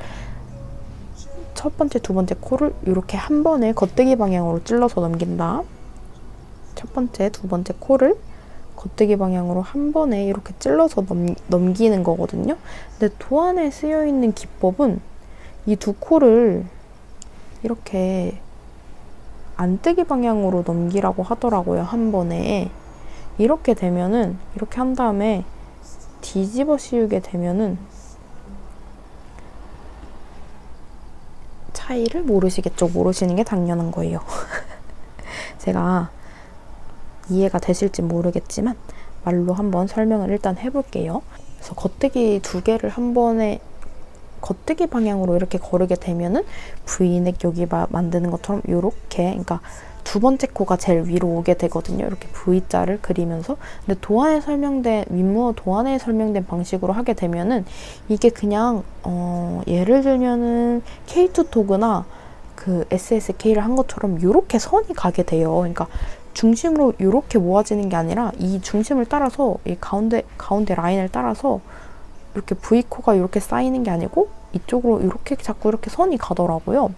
첫 번째, 두 번째 코를 이렇게 한 번에 겉뜨기 방향으로 찔러서 넘긴다. 첫 번째, 두 번째 코를 겉뜨기 방향으로 한 번에 이렇게 찔러서 넘기는 거거든요. 근데 도안에 쓰여 있는 기법은 이 두 코를 이렇게 안뜨기 방향으로 넘기라고 하더라고요. 한 번에. 이렇게 되면은, 이렇게 한 다음에 뒤집어 씌우게 되면은 차이를 모르시겠죠? 모르시는 게 당연한 거예요. 제가 이해가 되실지 모르겠지만 말로 한번 설명을 일단 해볼게요. 그래서 겉뜨기 두 개를 한 번에 겉뜨기 방향으로 이렇게 거르게 되면은 V넥 여기 만드는 것처럼 이렇게, 그러니까 두 번째 코가 제일 위로 오게 되거든요. 이렇게 V자를 그리면서. 근데 도안에 설명된, 윗무어 도안에 설명된 방식으로 하게 되면은 이게 그냥 예를 들면은 K2 토그나 그 SSK를 한 것처럼 이렇게 선이 가게 돼요. 그러니까 중심으로 이렇게 모아지는 게 아니라 이 중심을 따라서 이 가운데 라인을 따라서 이렇게 V코가 이렇게 쌓이는 게 아니고 이쪽으로 이렇게 자꾸 이렇게 선이 가더라고요.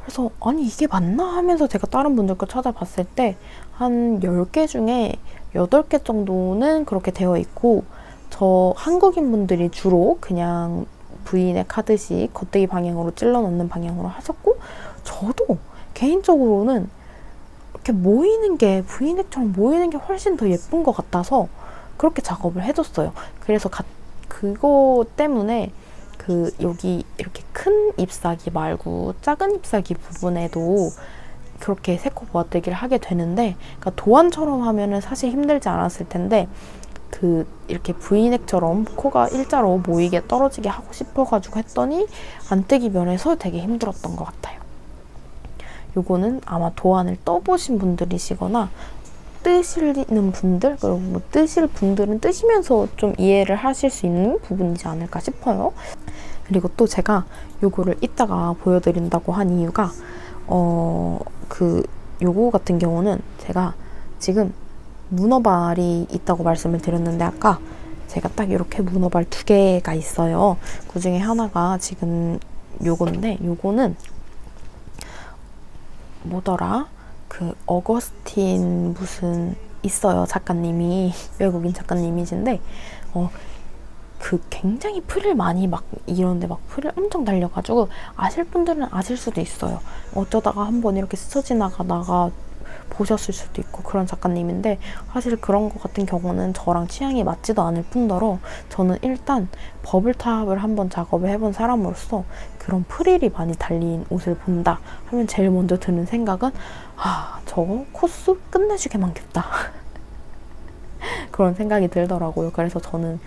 그래서 아니 이게 맞나 하면서 제가 다른 분들 거 찾아봤을 때 한 10개 중에 8개 정도는 그렇게 되어 있고, 저 한국인 분들이 주로 그냥 V넥 하듯이 겉뜨기 방향으로 찔러 넣는 방향으로 하셨고, 저도 개인적으로는 이렇게 모이는 게 V넥처럼 모이는 게 훨씬 더 예쁜 것 같아서 그렇게 작업을 해줬어요. 그래서 그거 때문에 여기 이렇게 큰 잎사귀 말고 작은 잎사귀 부분에도 그렇게 세코 모아뜨기를 하게 되는데, 그러니까 도안처럼 하면은 사실 힘들지 않았을 텐데 이렇게 V넥처럼 코가 일자로 모이게 떨어지게 하고 싶어가지고 했더니 안뜨기 면에서 되게 힘들었던 것 같아요. 요거는 아마 도안을 떠보신 분들이시거나 뜨시는 분들, 그리고 뭐 뜨실 분들은 뜨시면서 좀 이해를 하실 수 있는 부분이지 않을까 싶어요. 그리고 또 제가 요거를 이따가 보여드린다고 한 이유가 요거 같은 경우는 제가 지금 문어발이 있다고 말씀을 드렸는데 아까 제가 딱 이렇게 문어발 2개가 있어요. 그 중에 하나가 지금 요건데, 요거는 뭐더라? 어거스틴 무슨 있어요. 작가님이 외국인 작가님이신데 굉장히 풀을 많이 막 이런데 막 풀을 엄청 달려가지고 아실 분들은 아실 수도 있어요. 어쩌다가 한번 이렇게 스쳐 지나가다가 보셨을 수도 있고 그런 작가님인데, 사실 그런 것 같은 경우는 저랑 취향이 맞지도 않을 뿐더러 저는 일단 버블탑을 한번 작업을 해본 사람으로서 그런 프릴이 많이 달린 옷을 본다 하면 제일 먼저 드는 생각은 저거 코스 끝내주게 많겠다. 그런 생각이 들더라고요. 그래서 저는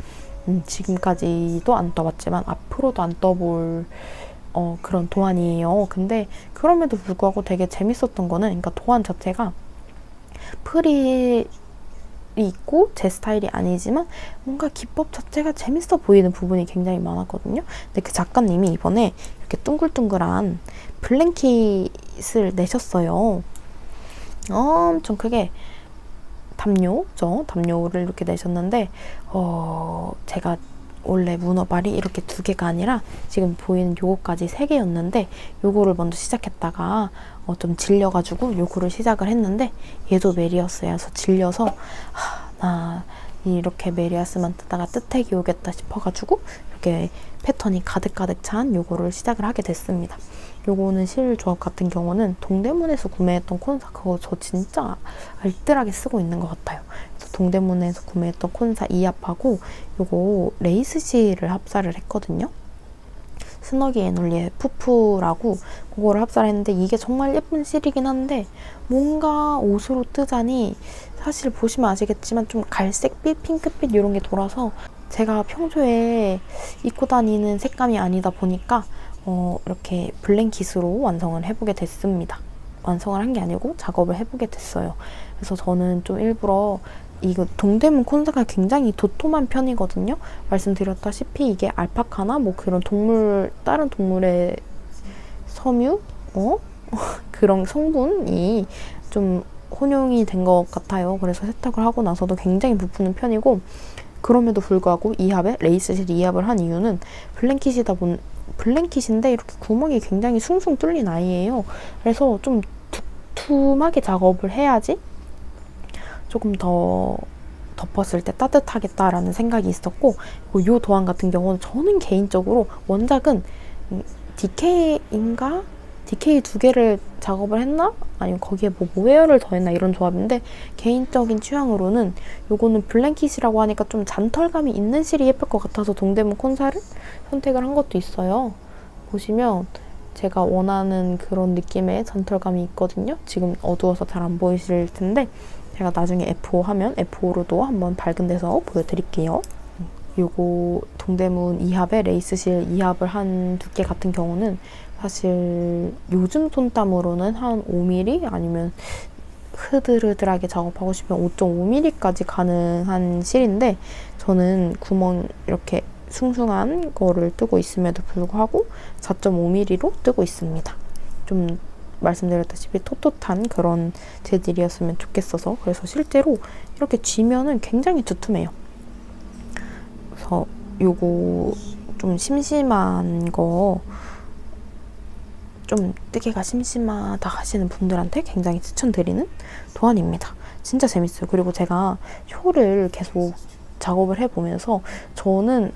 지금까지도 안 떠봤지만 앞으로도 안 떠볼 그런 도안이에요. 근데 그럼에도 불구하고 되게 재밌었던 거는, 그러니까 도안 자체가 풀이 있고 제 스타일이 아니지만 뭔가 기법 자체가 재밌어 보이는 부분이 굉장히 많았거든요. 근데 그 작가님이 이번에 이렇게 둥글둥글한 블랭킷을 내셨어요. 엄청 크게 담요죠. 담요를 이렇게 내셨는데 제가 원래 문어발이 이렇게 2개가 아니라 지금 보이는 요거까지 3개였는데 요거를 먼저 시작했다가 좀 질려가지고 요거를 시작을 했는데 얘도 메리어스여서 질려서 나 이렇게 메리어스만 뜨다가 뜨택이 오겠다 싶어가지고 이렇게 패턴이 가득가득 찬 요거를 시작을 하게 됐습니다. 요거는 실 조합 같은 경우는 동대문에서 구매했던 콘사, 그거 저 진짜 알뜰하게 쓰고 있는 것 같아요. 그래서 동대문에서 구매했던 콘사 2합하고 요거 레이스 실을 합사를 했거든요. 스너기 애놀리의 푸푸라고 그거를 합사를 했는데 이게 정말 예쁜 실이긴 한데 뭔가 옷으로 뜨자니 사실 보시면 아시겠지만 좀 갈색빛, 핑크빛 이런 게 돌아서 제가 평소에 입고 다니는 색감이 아니다 보니까 이렇게 블랭킷으로 완성을 해보게 됐습니다. 완성을 한 게 아니고 작업을 해보게 됐어요. 그래서 저는 좀 일부러 이거 동대문 콘사가 굉장히 도톰한 편이거든요. 말씀드렸다시피 이게 알파카나 뭐 그런 동물, 다른 동물의 섬유? 그런 성분이 좀 혼용이 된 것 같아요. 그래서 세탁을 하고 나서도 굉장히 부푸는 편이고 그럼에도 불구하고 2합에 레이스실 2합을 한 이유는 블랭킷인데 이렇게 구멍이 굉장히 숭숭 뚫린 아이예요. 그래서 좀 두툼하게 작업을 해야지 조금 더 덮었을 때 따뜻하겠다라는 생각이 있었고 이 도안 같은 경우는 저는 개인적으로 원작은 DK인가? DK 2개를 작업을 했나? 아니면 거기에 뭐 모헤어를 더했나 이런 조합인데 개인적인 취향으로는 요거는 블랭킷이라고 하니까 좀 잔털감이 있는 실이 예쁠 것 같아서 동대문 콘사를 선택을 한 것도 있어요. 보시면 제가 원하는 그런 느낌의 잔털감이 있거든요. 지금 어두워서 잘 안 보이실 텐데 제가 나중에 F5 하면 F5로도 한번 밝은 데서 보여드릴게요. 요거 동대문 2합에 레이스실 2합을 한 두께 같은 경우는 사실 요즘 손땀으로는 한 5mm 아니면 흐들흐들하게 작업하고 싶으면 5.5mm까지 가능한 실인데 저는 구멍 이렇게 숭숭한 거를 뜨고 있음에도 불구하고 4.5mm로 뜨고 있습니다. 좀 말씀드렸다시피 톡톡한 그런 재질이었으면 좋겠어서 그래서 실제로 이렇게 쥐면은 굉장히 두툼해요. 그래서 요거 좀 심심한 거 좀 뜨기가 심심하다 하시는 분들한테 굉장히 추천드리는 도안입니다. 진짜 재밌어요. 그리고 제가 쇼를 계속 작업을 해보면서 저는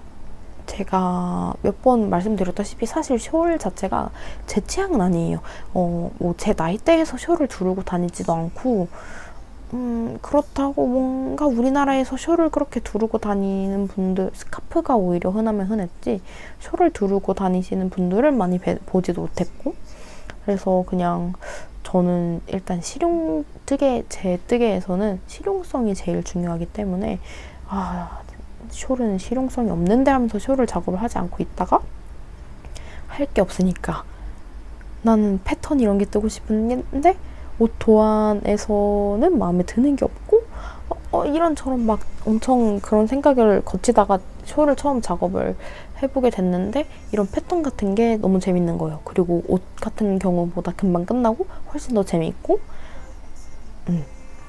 제가 몇 번 말씀드렸다시피 사실 숄 자체가 제 취향은 아니에요. 뭐 제 나이대에서 숄을 두르고 다니지도 않고 그렇다고 뭔가 우리나라에서 숄을 그렇게 두르고 다니는 분들 스카프가 오히려 흔하면 흔했지 숄을 두르고 다니시는 분들을 많이 보지도 못했고 그래서 그냥 저는 일단 제 뜨개에서는 실용성이 제일 중요하기 때문에 숄은 실용성이 없는데 하면서 숄을 작업을 하지 않고 있다가 할 게 없으니까 나는 패턴 이런 게 뜨고 싶은데 옷 도안에서는 마음에 드는 게 없고 이런저런 막 엄청 그런 생각을 거치다가 숄을 처음 작업을 해보게 됐는데 이런 패턴 같은 게 너무 재밌는 거예요. 그리고 옷 같은 경우보다 금방 끝나고 훨씬 더 재밌고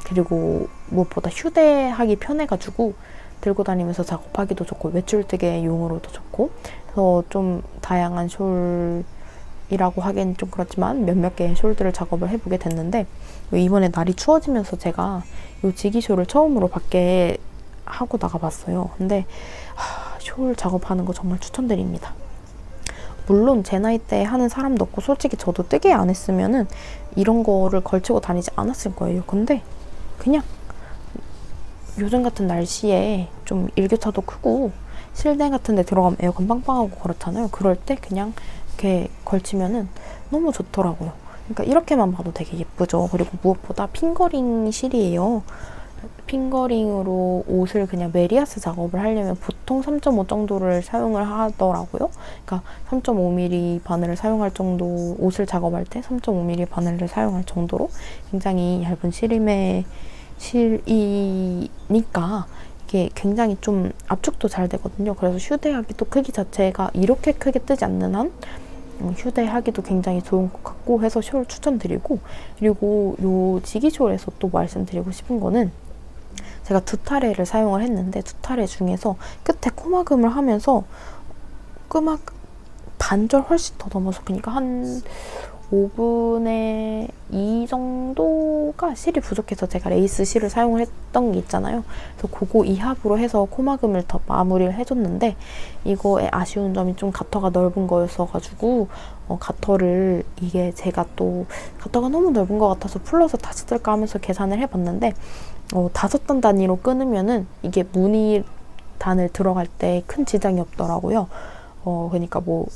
그리고 무엇보다 휴대하기 편해가지고 들고 다니면서 작업하기도 좋고 외출뜨개 용으로도 좋고 그래서 좀 다양한 숄이라고 하기엔 좀 그렇지만 몇몇 개의 숄들을 작업을 해보게 됐는데 이번에 날이 추워지면서 제가 이 지기숄을 처음으로 밖에 하고 나가봤어요. 근데 숄 작업하는 거 정말 추천드립니다. 물론 제 나이 때 하는 사람도 없고 솔직히 저도 뜨개 안 했으면은 이런 거를 걸치고 다니지 않았을 거예요. 근데 그냥 요즘 같은 날씨에 좀 일교차도 크고 실내 같은 데 들어가면 에어컨 빵빵하고 그렇잖아요. 그럴 때 그냥 이렇게 걸치면은 너무 좋더라고요. 그러니까 이렇게만 봐도 되게 예쁘죠. 그리고 무엇보다 핑거링 실이에요. 핑거링으로 옷을 그냥 메리아스 작업을 하려면 보통 3.5 정도를 사용을 하더라고요. 그러니까 3.5mm 바늘을 사용할 정도, 옷을 작업할 때 3.5mm 바늘을 사용할 정도로 굉장히 얇은 실임에 실이니까 이게 굉장히 좀 압축도 잘 되거든요. 그래서 휴대하기도 크기 자체가 이렇게 크게 뜨지 않는 한 휴대하기도 굉장히 좋은 것 같고 해서 숄 추천드리고, 그리고 요 지기숄에서 또 말씀드리고 싶은 거는 제가 두 타래를 사용을 했는데 두 타래 중에서 끝에 코막음을 하면서 끄막 반절 훨씬 더 넘어서 그러니까 한 5분의 2 정도가 실이 부족해서 제가 레이스 실을 사용을 했던 게 있잖아요. 그래서 그거 이합으로 해서 코막음을 더 마무리를 해줬는데 이거의 아쉬운 점이 좀 가터가 넓은 거였어가지고 가터를 이게 제가 또 가터가 너무 넓은 것 같아서 풀러서 다시 뜰까 하면서 계산을 해봤는데 5단 단위로 끊으면은 이게 무늬 단을 들어갈 때 큰 지장이 없더라고요. 그러니까 뭐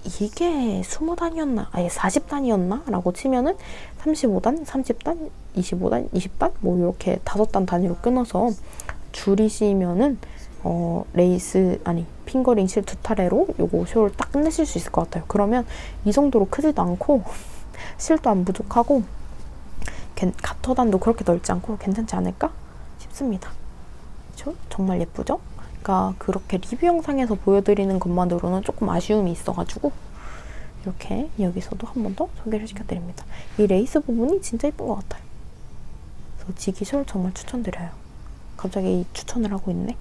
이게 20단이었나? 아예 40단이었나? 라고 치면은 35단, 30단, 25단, 20단? 뭐 이렇게 5단 단위로 끊어서 줄이시면은 레이스, 아니 핑거링 실 두 타래로 요거 숄 딱 끝내실 수 있을 것 같아요. 그러면 이 정도로 크지도 않고 실도 안 부족하고 가터단도 그렇게 넓지 않고 괜찮지 않을까 싶습니다. 그쵸? 정말 예쁘죠? 그러니까 그렇게 리뷰 영상에서 보여드리는 것만으로는 조금 아쉬움이 있어가지고 이렇게 여기서도 한 번 더 소개를 시켜드립니다. 이 레이스 부분이 진짜 예쁜 것 같아요. 그래서 지기숄 정말 추천드려요. 갑자기 추천을 하고 있네.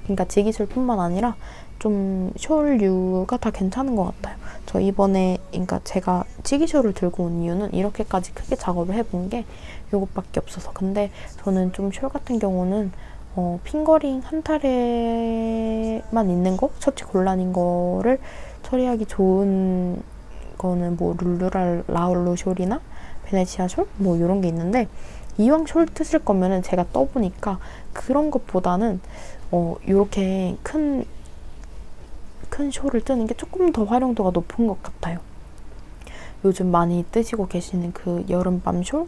그러니까 지기숄 뿐만 아니라 좀 숄류가 다 괜찮은 것 같아요. 저 이번에 그러니까 제가 지기숄을 들고 온 이유는 이렇게까지 크게 작업을 해본 게 이것밖에 없어서. 근데 저는 좀 숄 같은 경우는 핑거링 한 타래만 있는 거, 처치 곤란인 거를 처리하기 좋은 거는 뭐 룰루랄 라울루 숄이나 베네치아 숄? 뭐 이런 게 있는데 이왕 숄 트실 거면은 제가 떠보니까 그런 것보다는 이렇게 큰 숄을 뜨는 게 조금 더 활용도가 높은 것 같아요. 요즘 많이 뜨시고 계시는 그 여름밤 숄?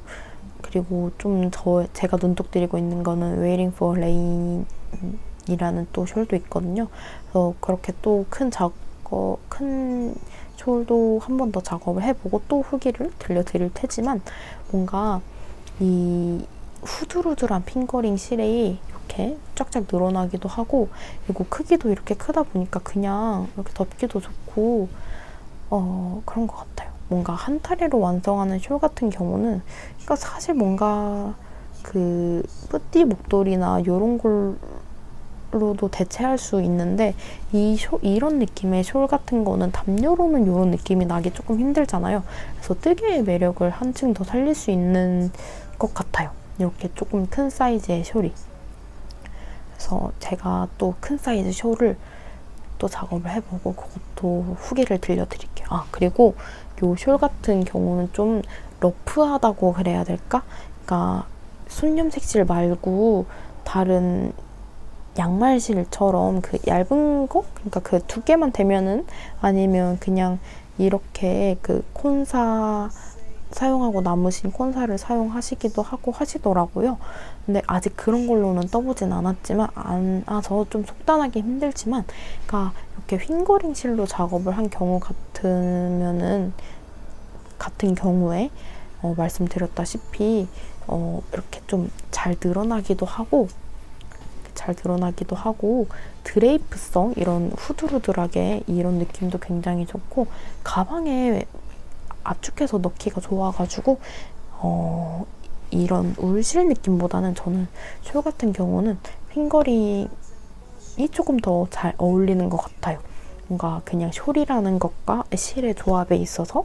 그리고 좀 제가 눈독 들이고 있는 거는 Waiting for Rain이라는 또 숄도 있거든요. 그래서 그렇게 또 큰 숄도 한 번 더 작업을 해보고 또 후기를 들려드릴 테지만 뭔가 이 후들후들한 핑거링 실이 이렇게 쫙쫙 늘어나기도 하고 그리고 크기도 이렇게 크다 보니까 그냥 이렇게 덮기도 좋고 그런 것 같아요. 뭔가 한 타래로 완성하는 숄 같은 경우는 그러니까 사실 뭔가 그 뿌띠 목도리나 이런 걸로도 대체할 수 있는데 이런 느낌의 숄 같은 거는 담요로는 이런 느낌이 나기 조금 힘들잖아요. 그래서 뜨개의 매력을 한층 더 살릴 수 있는 것 같아요. 이렇게 조금 큰 사이즈의 숄이. 그래서 제가 또 큰 사이즈 숄을 또 작업을 해보고 그것도 후기를 들려드릴게요. 그리고 요 숄 같은 경우는 좀 러프하다고 그래야 될까? 그러니까 순념색실 말고 다른 양말실처럼 그 얇은 거? 그러니까 그 두께만 되면은 아니면 그냥 이렇게 그 콘사 사용하고 남으신 콘사를 사용하시기도 하고 하시더라고요. 근데 아직 그런 걸로는 떠보진 않았지만 저 좀 속단하기 힘들지만 그러니까 이렇게 핑거링 실로 작업을 한 경우 같은 경우에 말씀드렸다시피 이렇게 좀 잘 늘어나기도 하고 드레이프성 이런 후들후들하게 이런 느낌도 굉장히 좋고 가방에 압축해서 넣기가 좋아가지고 이런 울실 느낌보다는 저는 숄 같은 경우는 핑거링이 조금 더 잘 어울리는 것 같아요. 뭔가 그냥 숄이라는 것과 실의 조합에 있어서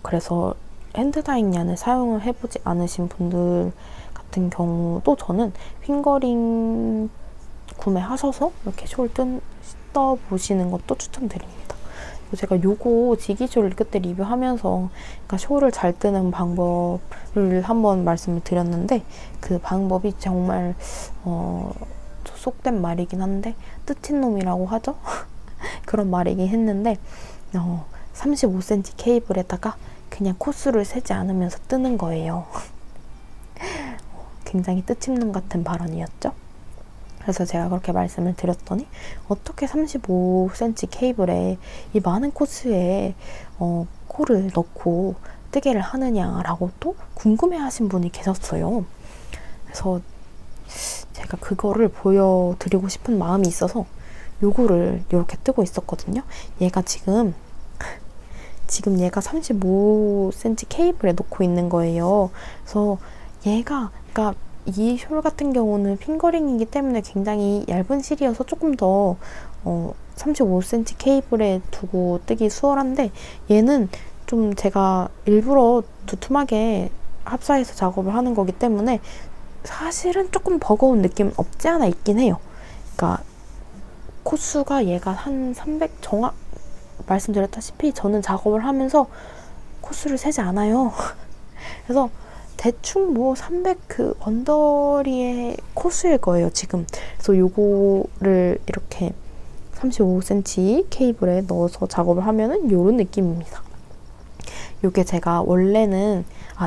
그래서 핸드다잉 얀을 사용을 해보지 않으신 분들 같은 경우도 저는 핑거링 구매하셔서 이렇게 숄 떠보시는 것도 추천드립니다. 제가 요거 지기숄 그때 리뷰하면서 그러니까 숄을 잘 뜨는 방법을 한번 말씀을 드렸는데 그 방법이 정말 속된 말이긴 한데 뜨친 놈이라고 하죠? 그런 말이긴 했는데 35cm 케이블에다가 그냥 코스를 세지 않으면서 뜨는 거예요. 굉장히 뜻깊는 같은 발언이었죠? 그래서 제가 그렇게 말씀을 드렸더니 어떻게 35cm 케이블에 이 많은 코스에 코를 넣고 뜨개를 하느냐라고 또 궁금해하신 분이 계셨어요. 그래서 제가 그거를 보여드리고 싶은 마음이 있어서 요거를 이렇게 뜨고 있었거든요. 얘가 지금 얘가 35cm 케이블에 놓고 있는 거예요. 그래서 얘가, 그러니까 이 숄 같은 경우는 핑거링이기 때문에 굉장히 얇은 실이어서 조금 더 35cm 케이블에 두고 뜨기 수월한데, 얘는 좀 제가 일부러 두툼하게 합사해서 작업을 하는 거기 때문에 사실은 조금 버거운 느낌 없지 않아 있긴 해요. 그러니까 코수가 얘가 한 300, 말씀드렸다시피 저는 작업을 하면서 코수를 세지 않아요. 그래서 대충 뭐 300 그 언더리의 코수일 거예요, 지금. 그래서 요거를 이렇게 35cm 케이블에 넣어서 작업을 하면은 요런 느낌입니다. 요게 제가 원래는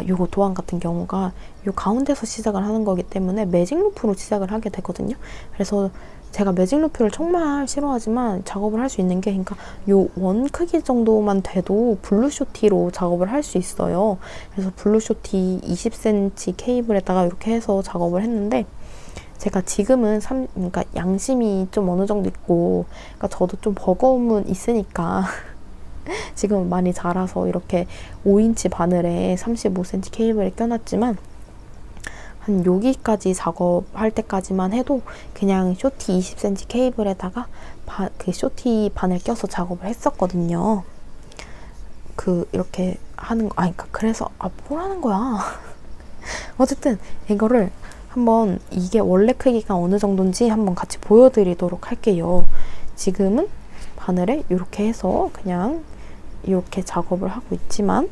요거 도안 같은 경우가 요 가운데서 시작을 하는 거기 때문에 매직 루프로 시작을 하게 되거든요. 그래서 제가 매직 루프를 정말 싫어하지만 작업을 할 수 있는 게, 그러니까 요 원 크기 정도만 돼도 블루쇼티로 작업을 할 수 있어요. 그래서 블루쇼티 20cm 케이블에다가 이렇게 해서 작업을 했는데, 제가 지금은 그러니까 양심이 좀 어느 정도 있고, 그러니까 저도 좀 버거움은 있으니까 지금은 많이 자라서 이렇게 5인치 바늘에 35cm 케이블에 껴놨지만, 한 여기까지 작업할 때까지만 해도 그냥 쇼티 20cm 케이블에다가 그 쇼티 바늘 껴서 작업을 했었거든요. 이렇게 하는 거, 그러니까 그래서 뭘 하는 거야. 어쨌든 이거를 한번, 이게 원래 크기가 어느 정도인지 한번 같이 보여드리도록 할게요. 지금은 바늘에 이렇게 해서 그냥 이렇게 작업을 하고 있지만,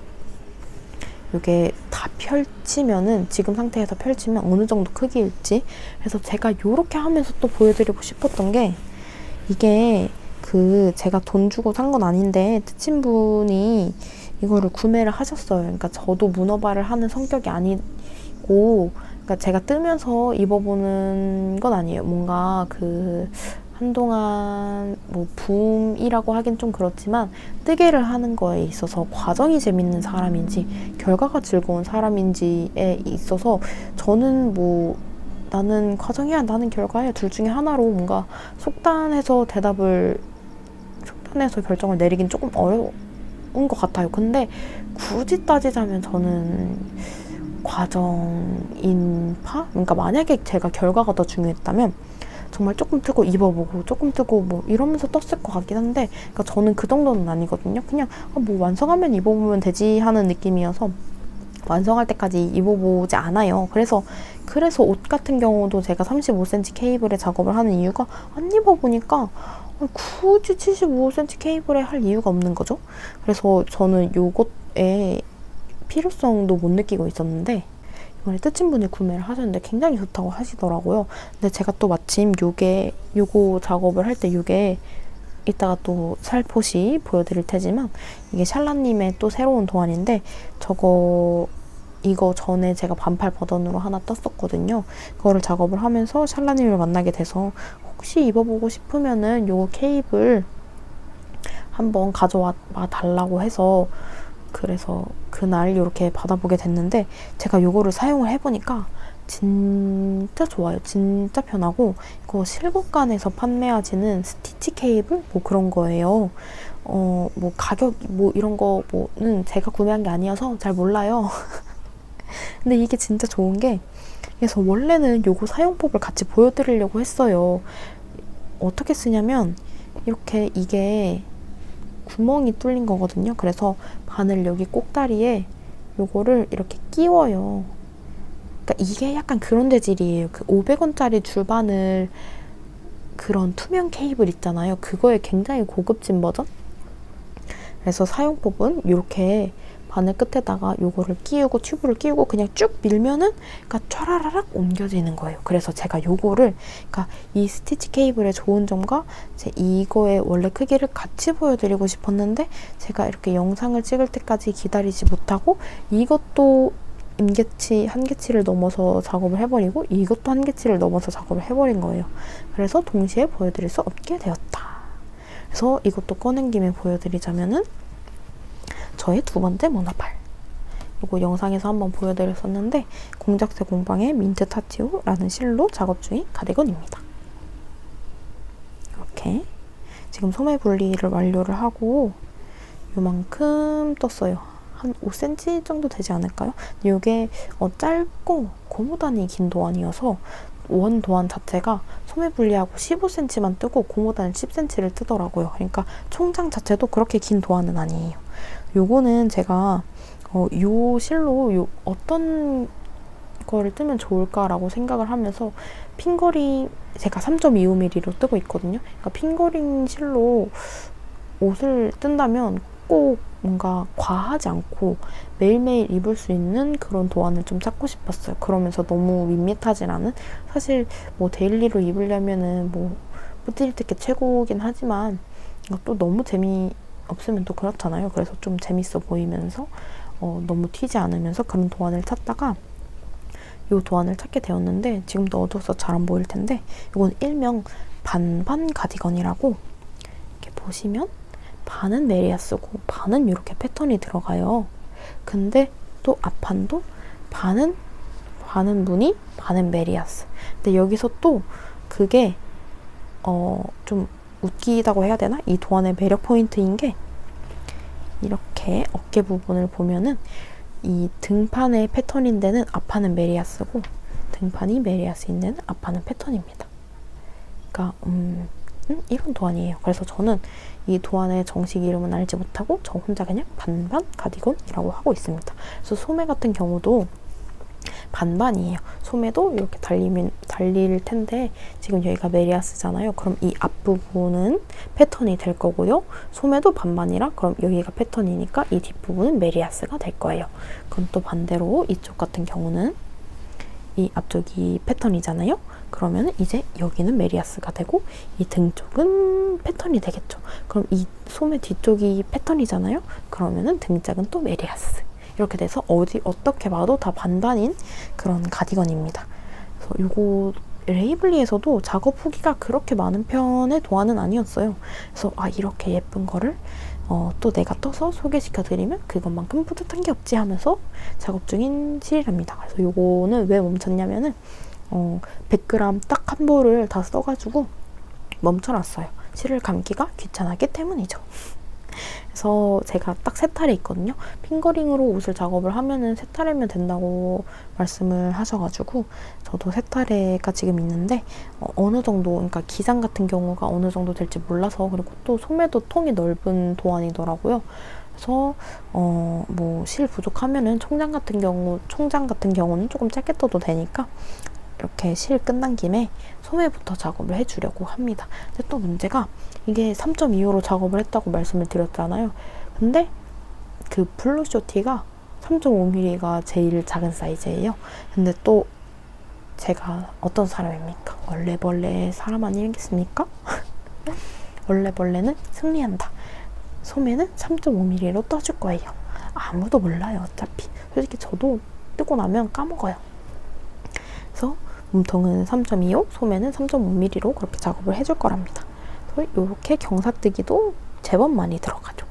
이게 다 펼치면은, 지금 상태에서 펼치면 어느 정도 크기일지, 그래서 제가 이렇게 하면서 또 보여드리고 싶었던 게, 이게 제가 돈 주고 산 건 아닌데 트친 분이 이거를 구매를 하셨어요. 그러니까 저도 문어발을 하는 성격이 아니고, 그러니까 제가 뜨면서 입어보는 건 아니에요. 뭔가 한동안 뭐 붐이라고 하긴 좀 그렇지만, 뜨개를 하는 거에 있어서 과정이 재밌는 사람인지 결과가 즐거운 사람인지에 있어서, 저는 뭐 나는 과정이야 나는 결과야 둘 중에 하나로 뭔가 속단해서 결정을 내리긴 조금 어려운 것 같아요. 근데 굳이 따지자면 저는 과정인파? 그러니까 만약에 제가 결과가 더 중요했다면 정말 조금 뜨고 입어보고 조금 뜨고 뭐 이러면서 떴을 것 같긴 한데, 그러니까 저는 그 정도는 아니거든요. 그냥 뭐 완성하면 입어보면 되지 하는 느낌이어서 완성할 때까지 입어보지 않아요. 그래서 옷 같은 경우도 제가 35cm 케이블에 작업을 하는 이유가, 안 입어보니까 굳이 75cm 케이블에 할 이유가 없는 거죠. 그래서 저는 요것에 필요성도 못 느끼고 있었는데, 이번에 뜨친 분이 구매를 하셨는데 굉장히 좋다고 하시더라고요. 근데 제가 또 마침 요거 작업을 할 때 요게 이따가 또 살포시 보여드릴 테지만, 이게 샬라님의 또 새로운 도안인데, 이거 전에 제가 반팔 버전으로 하나 떴었거든요. 그거를 작업을 하면서 샬라님을 만나게 돼서, 혹시 입어보고 싶으면은 요 케이블 한번 가져와 달라고 해서, 그래서 그날 이렇게 받아보게 됐는데, 제가 요거를 사용을 해보니까 진짜 좋아요. 진짜 편하고, 이거 실곡간에서 판매하시는 스티치 케이블 뭐 그런 거예요. 뭐 가격 뭐 이런 거는 제가 구매한 게 아니어서 잘 몰라요. 근데 이게 진짜 좋은 게, 그래서 원래는 요거 사용법을 같이 보여드리려고 했어요. 어떻게 쓰냐면, 이렇게 이게 구멍이 뚫린 거거든요. 그래서 바늘 여기 꼭다리에 요거를 이렇게 끼워요. 그러니까 이게 약간 그런 재질이에요. 500원짜리 줄바늘 그런 투명 케이블 있잖아요. 그거의 굉장히 고급진 버전? 그래서 사용법은 이렇게 바늘 끝에다가 요거를 끼우고 튜브를 끼우고 그냥 쭉 밀면은, 그러니까 촤라라락 옮겨지는 거예요. 그래서 제가 요거를, 그러니까 이 스티치 케이블의 좋은 점과 이거의 원래 크기를 같이 보여드리고 싶었는데, 제가 이렇게 영상을 찍을 때까지 기다리지 못하고 이것도 한계치를 넘어서 작업을 해버리고 이것도 한계치를 넘어서 작업을 해버린 거예요. 그래서 동시에 보여드릴 수 없게 되었다. 그래서 이것도 꺼낸 김에 보여드리자면은 저의 두 번째 모나팔. 이거 영상에서 한번 보여드렸었는데 공작새 공방의 민트 타치오라는 실로 작업 중인 가디건입니다. 이렇게 지금 소매 분리를 완료를 하고 요만큼 떴어요. 한 5cm 정도 되지 않을까요? 이게 짧고 고무단이 긴 도안이어서 원 도안 자체가 소매 분리하고 15cm만 뜨고 고무단은 10cm를 뜨더라고요. 그러니까 총장 자체도 그렇게 긴 도안은 아니에요. 요거는 제가 요 실로 어떤 거를 뜨면 좋을까라고 생각을 하면서 핑거링 제가 3.25mm로 뜨고 있거든요. 그러니까 핑거링 실로 옷을 뜬다면 꼭 뭔가 과하지 않고 매일매일 입을 수 있는 그런 도안을 좀 찾고 싶었어요. 그러면서 너무 밋밋하진 않은, 사실 뭐 데일리로 입으려면은 뭐 뿌띠리티게 최고긴 하지만 또 너무 재미없으면 또 그렇잖아요. 그래서 좀 재밌어 보이면서 너무 튀지 않으면서 그런 도안을 찾다가 이 도안을 찾게 되었는데, 지금도 어두워서 잘 안 보일 텐데 이건 일명 반반 가디건이라고, 이렇게 보시면 반은 메리아스고 반은 이렇게 패턴이 들어가요. 근데 또 앞판도 반은 무늬, 반은 메리아스. 근데 여기서 또 그게 좀 웃기다고 해야 되나? 이 도안의 매력 포인트인 게, 이렇게 어깨 부분을 보면은 이 등판의 패턴인 데는 앞판은 메리아스고 등판이 메리아스인 데는 앞판은 패턴입니다. 그러니까 이런 도안이에요. 그래서 저는 이 도안의 정식 이름은 알지 못하고 저 혼자 그냥 반반 가디건이라고 하고 있습니다. 그래서 소매 같은 경우도 반반이에요. 소매도 이렇게 달릴 텐데 지금 여기가 메리아스잖아요. 그럼 이 앞부분은 패턴이 될 거고요. 소매도 반반이라 그럼 여기가 패턴이니까 이 뒷부분은 메리아스가 될 거예요. 그럼 또 반대로 이쪽 같은 경우는 이 앞쪽이 패턴이잖아요. 그러면 이제 여기는 메리아스가 되고 이 등 쪽은 패턴이 되겠죠. 그럼 이 소매 뒤쪽이 패턴이잖아요. 그러면은 등짝은 또 메리아스. 이렇게 돼서 어떻게 봐도 다 반반인 그런 가디건입니다. 그래서 요거 레이블리에서도 작업 후기가 그렇게 많은 편의 도안은 아니었어요. 그래서 이렇게 예쁜 거를 또 내가 떠서 소개시켜 드리면 그것만큼 뿌듯한 게 없지 하면서 작업 중인 실이랍니다. 그래서 요거는 왜 멈췄냐면은 100g 딱 한 볼을 다 써가지고 멈춰놨어요. 실을 감기가 귀찮았기 때문이죠. 그래서 제가 딱 세 탈이 있거든요. 핑거링으로 옷을 작업을 하면은 세 탈이면 된다고 말씀을 하셔가지고 저도 세 탈에가 지금 있는데 어느 정도, 그러니까 기장 같은 경우가 어느 정도 될지 몰라서, 그리고 또 소매도 통이 넓은 도안이더라고요. 그래서 뭐 실 부족하면은 총장 같은 경우는 조금 짧게 떠도 되니까 이렇게 실 끝난 김에 소매부터 작업을 해주려고 합니다. 근데 또 문제가, 이게 3.25로 작업을 했다고 말씀을 드렸잖아요. 근데 그 블루쇼티가 3.5mm가 제일 작은 사이즈예요. 근데 또 제가 어떤 사람입니까? 얼레벌레 사람 아니겠습니까? 얼레벌레는 승리한다. 소매는 3.5mm로 떠줄 거예요. 아무도 몰라요, 어차피. 솔직히 저도 뜨고 나면 까먹어요. 그래서 몸통은 3.25, 소매는 3.5mm로 그렇게 작업을 해줄 거랍니다. 그래서 이렇게 경사뜨기도 제법 많이 들어가죠.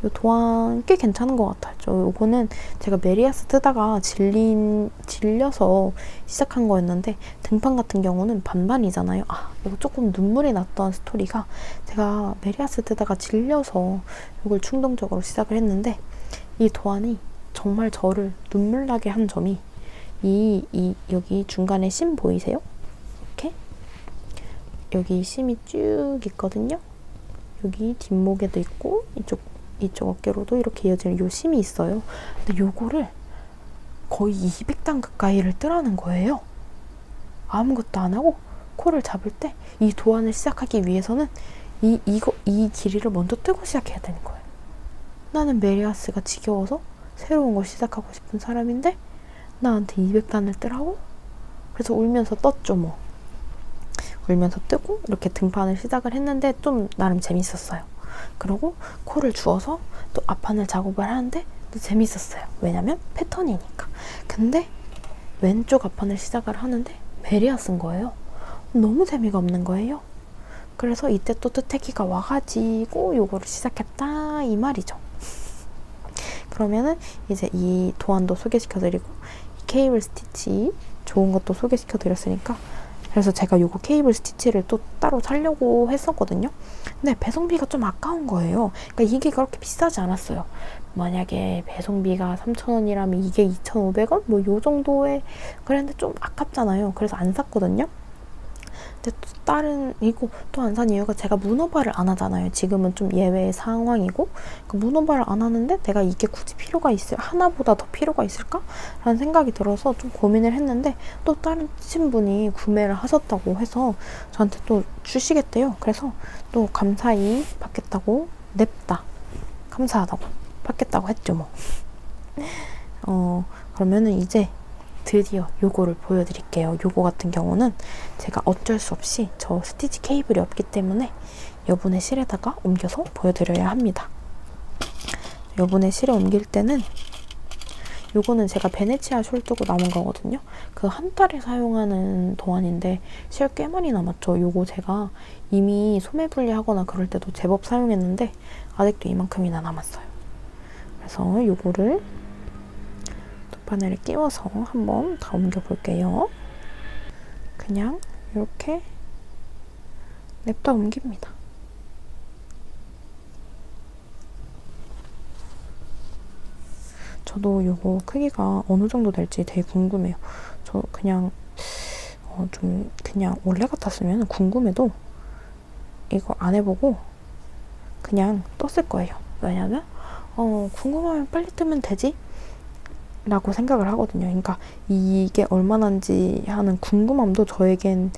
이 도안 꽤 괜찮은 것 같아요. 요거는 제가 메리아스 뜨다가 질려서 시작한 거였는데, 등판 같은 경우는 반반이잖아요. 이거 조금 눈물이 났던 스토리가, 제가 메리아스 뜨다가 질려서 이걸 충동적으로 시작을 했는데, 이 도안이 정말 저를 눈물 나게 한 점이, 여기 중간에 심 보이세요? 이렇게 여기 심이 쭉 있거든요. 여기 뒷목에도 있고 이쪽 어깨로도 이렇게 이어지는 요 심이 있어요. 근데 요거를 거의 200단 가까이를 뜨라는 거예요. 아무것도 안 하고 코를 잡을 때 이 도안을 시작하기 위해서는 이 길이를 먼저 뜨고 시작해야 되는 거예요. 나는 메리아스가 지겨워서 새로운 걸 시작하고 싶은 사람인데 나한테 200단을 뜨라고? 그래서 울면서 떴죠, 뭐. 울면서 뜨고 이렇게 등판을 시작을 했는데 좀 나름 재밌었어요. 그리고 코를 주워서 또 앞판을 작업을 하는데 또 재밌었어요. 왜냐면 패턴이니까. 근데 왼쪽 앞판을 시작을 하는데 메리아스인 거예요. 너무 재미가 없는 거예요. 그래서 이때 또 뜨태기가 와가지고 요거를 시작했다 이 말이죠. 그러면은 이제 이 도안도 소개시켜드리고 이 케이블 스티치 좋은 것도 소개시켜드렸으니까 그래서 제가 요거 케이블 스티치를 또 따로 사려고 했었거든요. 근데 배송비가 좀 아까운 거예요. 그러니까 이게 그렇게 비싸지 않았어요. 만약에 배송비가 3,000원이라면 이게 2,500원? 뭐 요 정도에 그랬는데 좀 아깝잖아요. 그래서 안 샀거든요. 근데 또 다른 이거 또 안 산 이유가 제가 문어발을 안 하잖아요. 지금은 좀 예외 상황이고 문어발을 안 하는데 내가 이게 굳이 필요가 하나보다 더 필요가 있을까? 라는 생각이 들어서 좀 고민을 했는데 또 다른 친분이 구매를 하셨다고 해서 저한테 또 주시겠대요. 그래서 또 감사히 받겠다고 냅다 감사하다고 받겠다고 했죠 뭐. 그러면은 이제 드디어 요거를 보여드릴게요. 요거 같은 경우는 제가 어쩔 수 없이 저 스티치 케이블이 없기 때문에 여분의 실에다가 옮겨서 보여드려야 합니다. 여분의 실에 옮길 때는 요거는 제가 베네치아 숄 뜨고 남은 거거든요. 그 한 달에 사용하는 도안인데 실 꽤 많이 남았죠. 요거 제가 이미 소매 분리하거나 그럴 때도 제법 사용했는데 아직도 이만큼이나 남았어요. 그래서 요거를 바늘에 끼워서 한번 다 옮겨볼게요. 그냥 이렇게 냅다 옮깁니다. 저도 요거 크기가 어느 정도 될지 되게 궁금해요. 저 그냥 좀 그냥 원래 같았으면 궁금해도 이거 안 해보고 그냥 떴을 거예요. 왜냐면 궁금하면 빨리 뜨면 되지? 라고 생각을 하거든요. 그러니까 이게 얼마나인지 하는 궁금함도 저에겐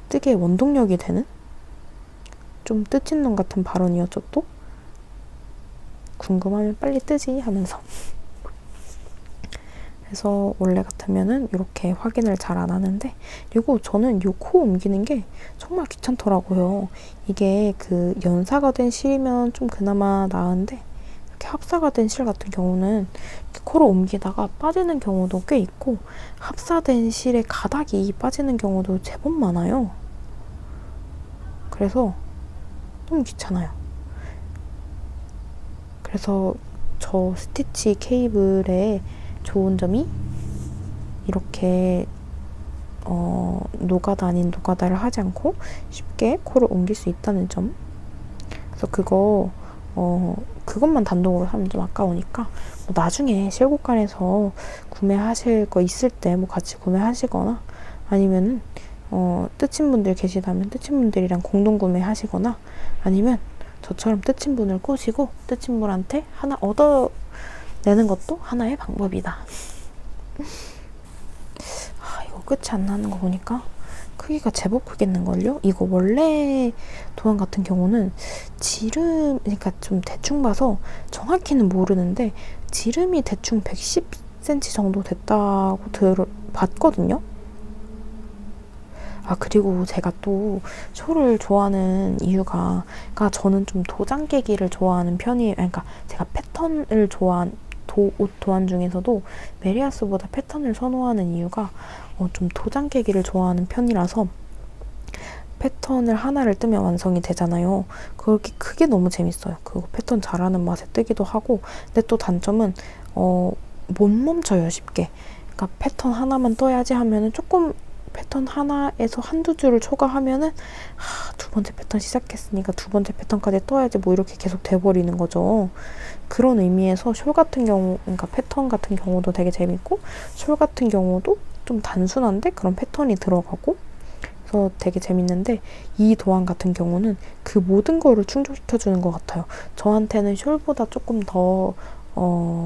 뜨개의 원동력이 되는 좀 뜨친놈 같은 발언이었죠. 또 궁금하면 빨리 뜨지 하면서 그래서 원래 같으면은 이렇게 확인을 잘 안 하는데 그리고 저는 요 코 옮기는 게 정말 귀찮더라고요. 이게 그 연사가 된 실이면 좀 그나마 나은데 이렇게 합사가 된 실 같은 경우는 코로 옮기다가 빠지는 경우도 꽤 있고 합사된 실의 가닥이 빠지는 경우도 제법 많아요. 그래서 너무 귀찮아요. 그래서 저 스티치 케이블의 좋은 점이 이렇게 노가다 아닌 노가다를 하지 않고 쉽게 코를 옮길 수 있다는 점. 그래서 그것만 단독으로 사면 좀 아까우니까 뭐 나중에 실곡관에서 구매하실 거 있을 때 뭐 같이 구매하시거나 아니면은 뜨친 분들 계시다면 뜨친 분들이랑 공동 구매하시거나 아니면 저처럼 뜨친 분을 꼬시고 뜨친 분한테 하나 얻어내는 것도 하나의 방법이다. 이거 끝이 안 나는 거 보니까 크기가 제법 크겠는걸요? 이거 원래 도안 같은 경우는 지름, 그러니까 좀 대충 봐서 정확히는 모르는데 지름이 대충 110cm 정도 됐다고 봤거든요? 그리고 제가 또 숄을 좋아하는 이유가 그러니까 저는 좀 도장 깨기를 좋아하는 편이에요. 그러니까 제가 패턴을 옷 도안 중에서도 메리아스보다 패턴을 선호하는 이유가 좀 도장 깨기를 좋아하는 편이라서 패턴을 하나를 뜨면 완성이 되잖아요. 그게 너무 재밌어요. 그거 패턴 잘하는 맛에 뜨기도 하고 근데 또 단점은 못 멈춰요 쉽게. 그러니까 패턴 하나만 떠야지 하면은 조금 패턴 하나에서 한두 줄을 초과하면은 두 번째 패턴 시작했으니까 두 번째 패턴까지 떠야지 뭐 이렇게 계속 돼버리는 거죠. 그런 의미에서 숄 같은 경우, 그러니까 패턴 같은 경우도 되게 재밌고 숄 같은 경우도 좀 단순한데 그런 패턴이 들어가고 그래서 되게 재밌는데 이 도안 같은 경우는 그 모든 거를 충족시켜주는 것 같아요. 저한테는 숄보다 조금 더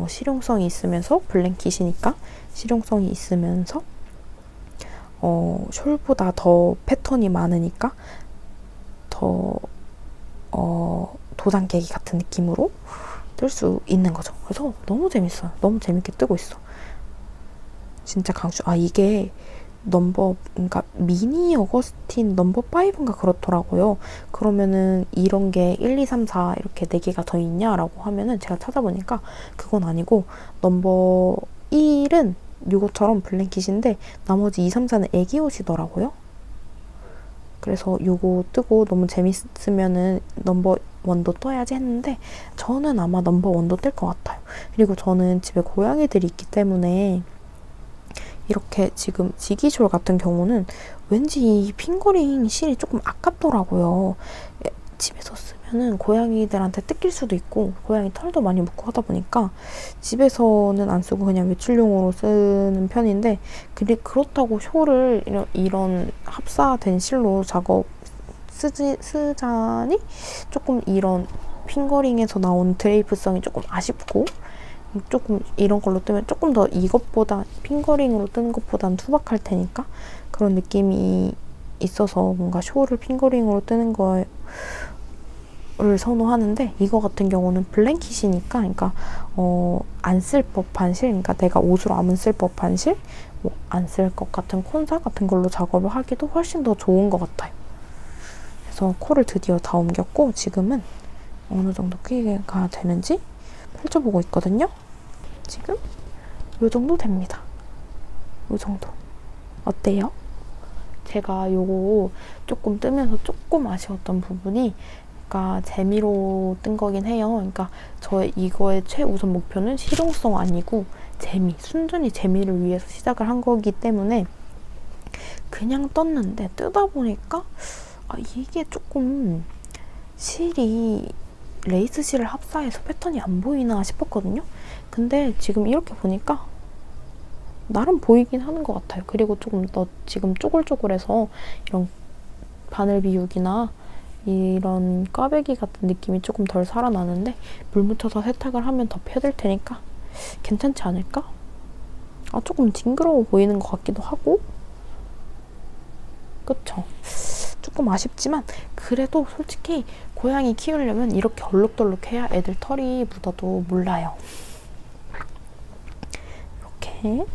실용성이 있으면서 블랭킷이니까 실용성이 있으면서 숄보다 더 패턴이 많으니까 더 도장 깨기 같은 느낌으로 뜰 수 있는 거죠. 그래서 너무 재밌어요. 너무 재밌게 뜨고 있어. 진짜 강추. 이게 그러니까 미니 어거스틴 넘버 5인가 그렇더라고요. 그러면은 이런 게 1, 2, 3, 4 이렇게 4개가 더 있냐라고 하면은 제가 찾아보니까 그건 아니고 넘버 1은 요거처럼 블랭킷인데 나머지 2, 3, 4는 애기 옷이더라고요. 그래서 요거 뜨고 너무 재밌으면은 넘버 원도 떠야지 했는데 저는 아마 넘버 원도 뜰 것 같아요. 그리고 저는 집에 고양이들이 있기 때문에 이렇게 지금 지기쇼 같은 경우는 왠지 이 핑거링 실이 조금 아깝더라고요. 집에서 쓰면은 고양이들한테 뜯길 수도 있고 고양이 털도 많이 묻고 하다 보니까 집에서는 안 쓰고 그냥 외출용으로 쓰는 편인데 그렇다고 쇼를 이런 합사된 실로 쓰자니 조금 이런 핑거링에서 나온 드레이프성이 조금 아쉽고 조금 이런 걸로 뜨면 조금 더 이것보다 핑거링으로 뜨는 것보단 투박할 테니까 그런 느낌이 있어서 뭔가 쇼를 핑거링으로 뜨는 거를 선호하는데 이거 같은 경우는 블랭킷이니까 그러니까 안 쓸 법한 실 그러니까 내가 옷으로 안 쓸 법한 실 뭐 안 쓸 것 같은 콘사 같은 걸로 작업을 하기도 훨씬 더 좋은 것 같아요. 그래서 코를 드디어 다 옮겼고 지금은 어느 정도 크기가 되는지 펼쳐보고 있거든요. 지금 요 정도 됩니다. 요 정도. 어때요? 제가 요거 조금 뜨면서 조금 아쉬웠던 부분이 그러니까 재미로 뜬 거긴 해요. 그러니까 저의 이거의 최우선 목표는 실용성 아니고 재미, 순전히 재미를 위해서 시작을 한 거기 때문에 그냥 떴는데 뜨다 보니까 이게 조금 실이 레이스 실을 합사해서 패턴이 안 보이나 싶었거든요. 근데 지금 이렇게 보니까 나름 보이긴 하는 것 같아요. 그리고 조금 더 지금 쪼글쪼글해서 이런 바늘 비우기나 이런 꽈배기 같은 느낌이 조금 덜 살아나는데 물 묻혀서 세탁을 하면 더 펴질 테니까 괜찮지 않을까? 조금 징그러워 보이는 것 같기도 하고 그쵸? 조금 아쉽지만 그래도 솔직히 고양이 키우려면 이렇게 얼룩덜룩해야 애들 털이 묻어도 몰라요. 이렇게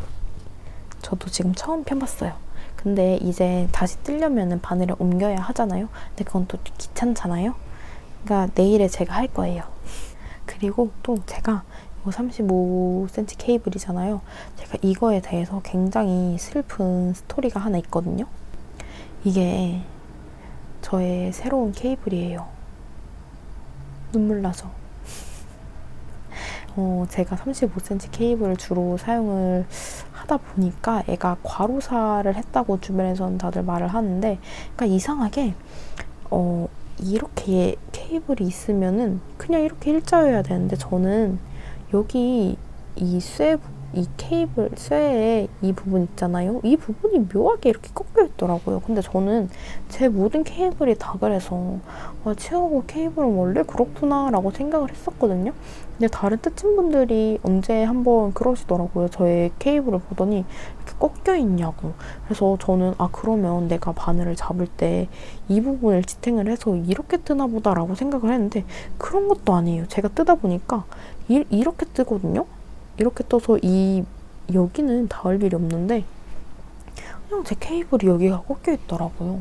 저도 지금 처음 펴봤어요. 근데 이제 다시 뜨려면 바늘을 옮겨야 하잖아요. 근데 그건 또 귀찮잖아요. 그러니까 내일에 제가 할 거예요. 그리고 또 제가 이거 35cm 케이블이잖아요. 제가 이거에 대해서 굉장히 슬픈 스토리가 하나 있거든요. 이게 저의 새로운 케이블이에요. 눈물 나죠? 제가 35cm 케이블을 주로 사용을 하다 보니까 애가 과로사를 했다고 주변에서는 다들 말을 하는데 그러니까 이상하게 이렇게 케이블이 있으면은 그냥 이렇게 일자여야 되는데 저는 여기 이 케이블 쇠에 이 부분 있잖아요. 이 부분이 묘하게 이렇게 꺾여 있더라고요. 근데 저는 제 모든 케이블이 다 그래서 치아고 케이블은 원래 그렇구나 라고 생각을 했었거든요. 근데 다른 뜨친분들이 언제 한번 그러시더라고요. 저의 케이블을 보더니 이렇게 꺾여 있냐고. 그래서 저는 그러면 내가 바늘을 잡을 때 이 부분을 지탱을 해서 이렇게 뜨나 보다 라고 생각을 했는데 그런 것도 아니에요. 제가 뜨다 보니까 이렇게 뜨거든요. 이렇게 떠서 여기는 닿을 일이 없는데 그냥 제 케이블이 여기가 꺾여 있더라고요.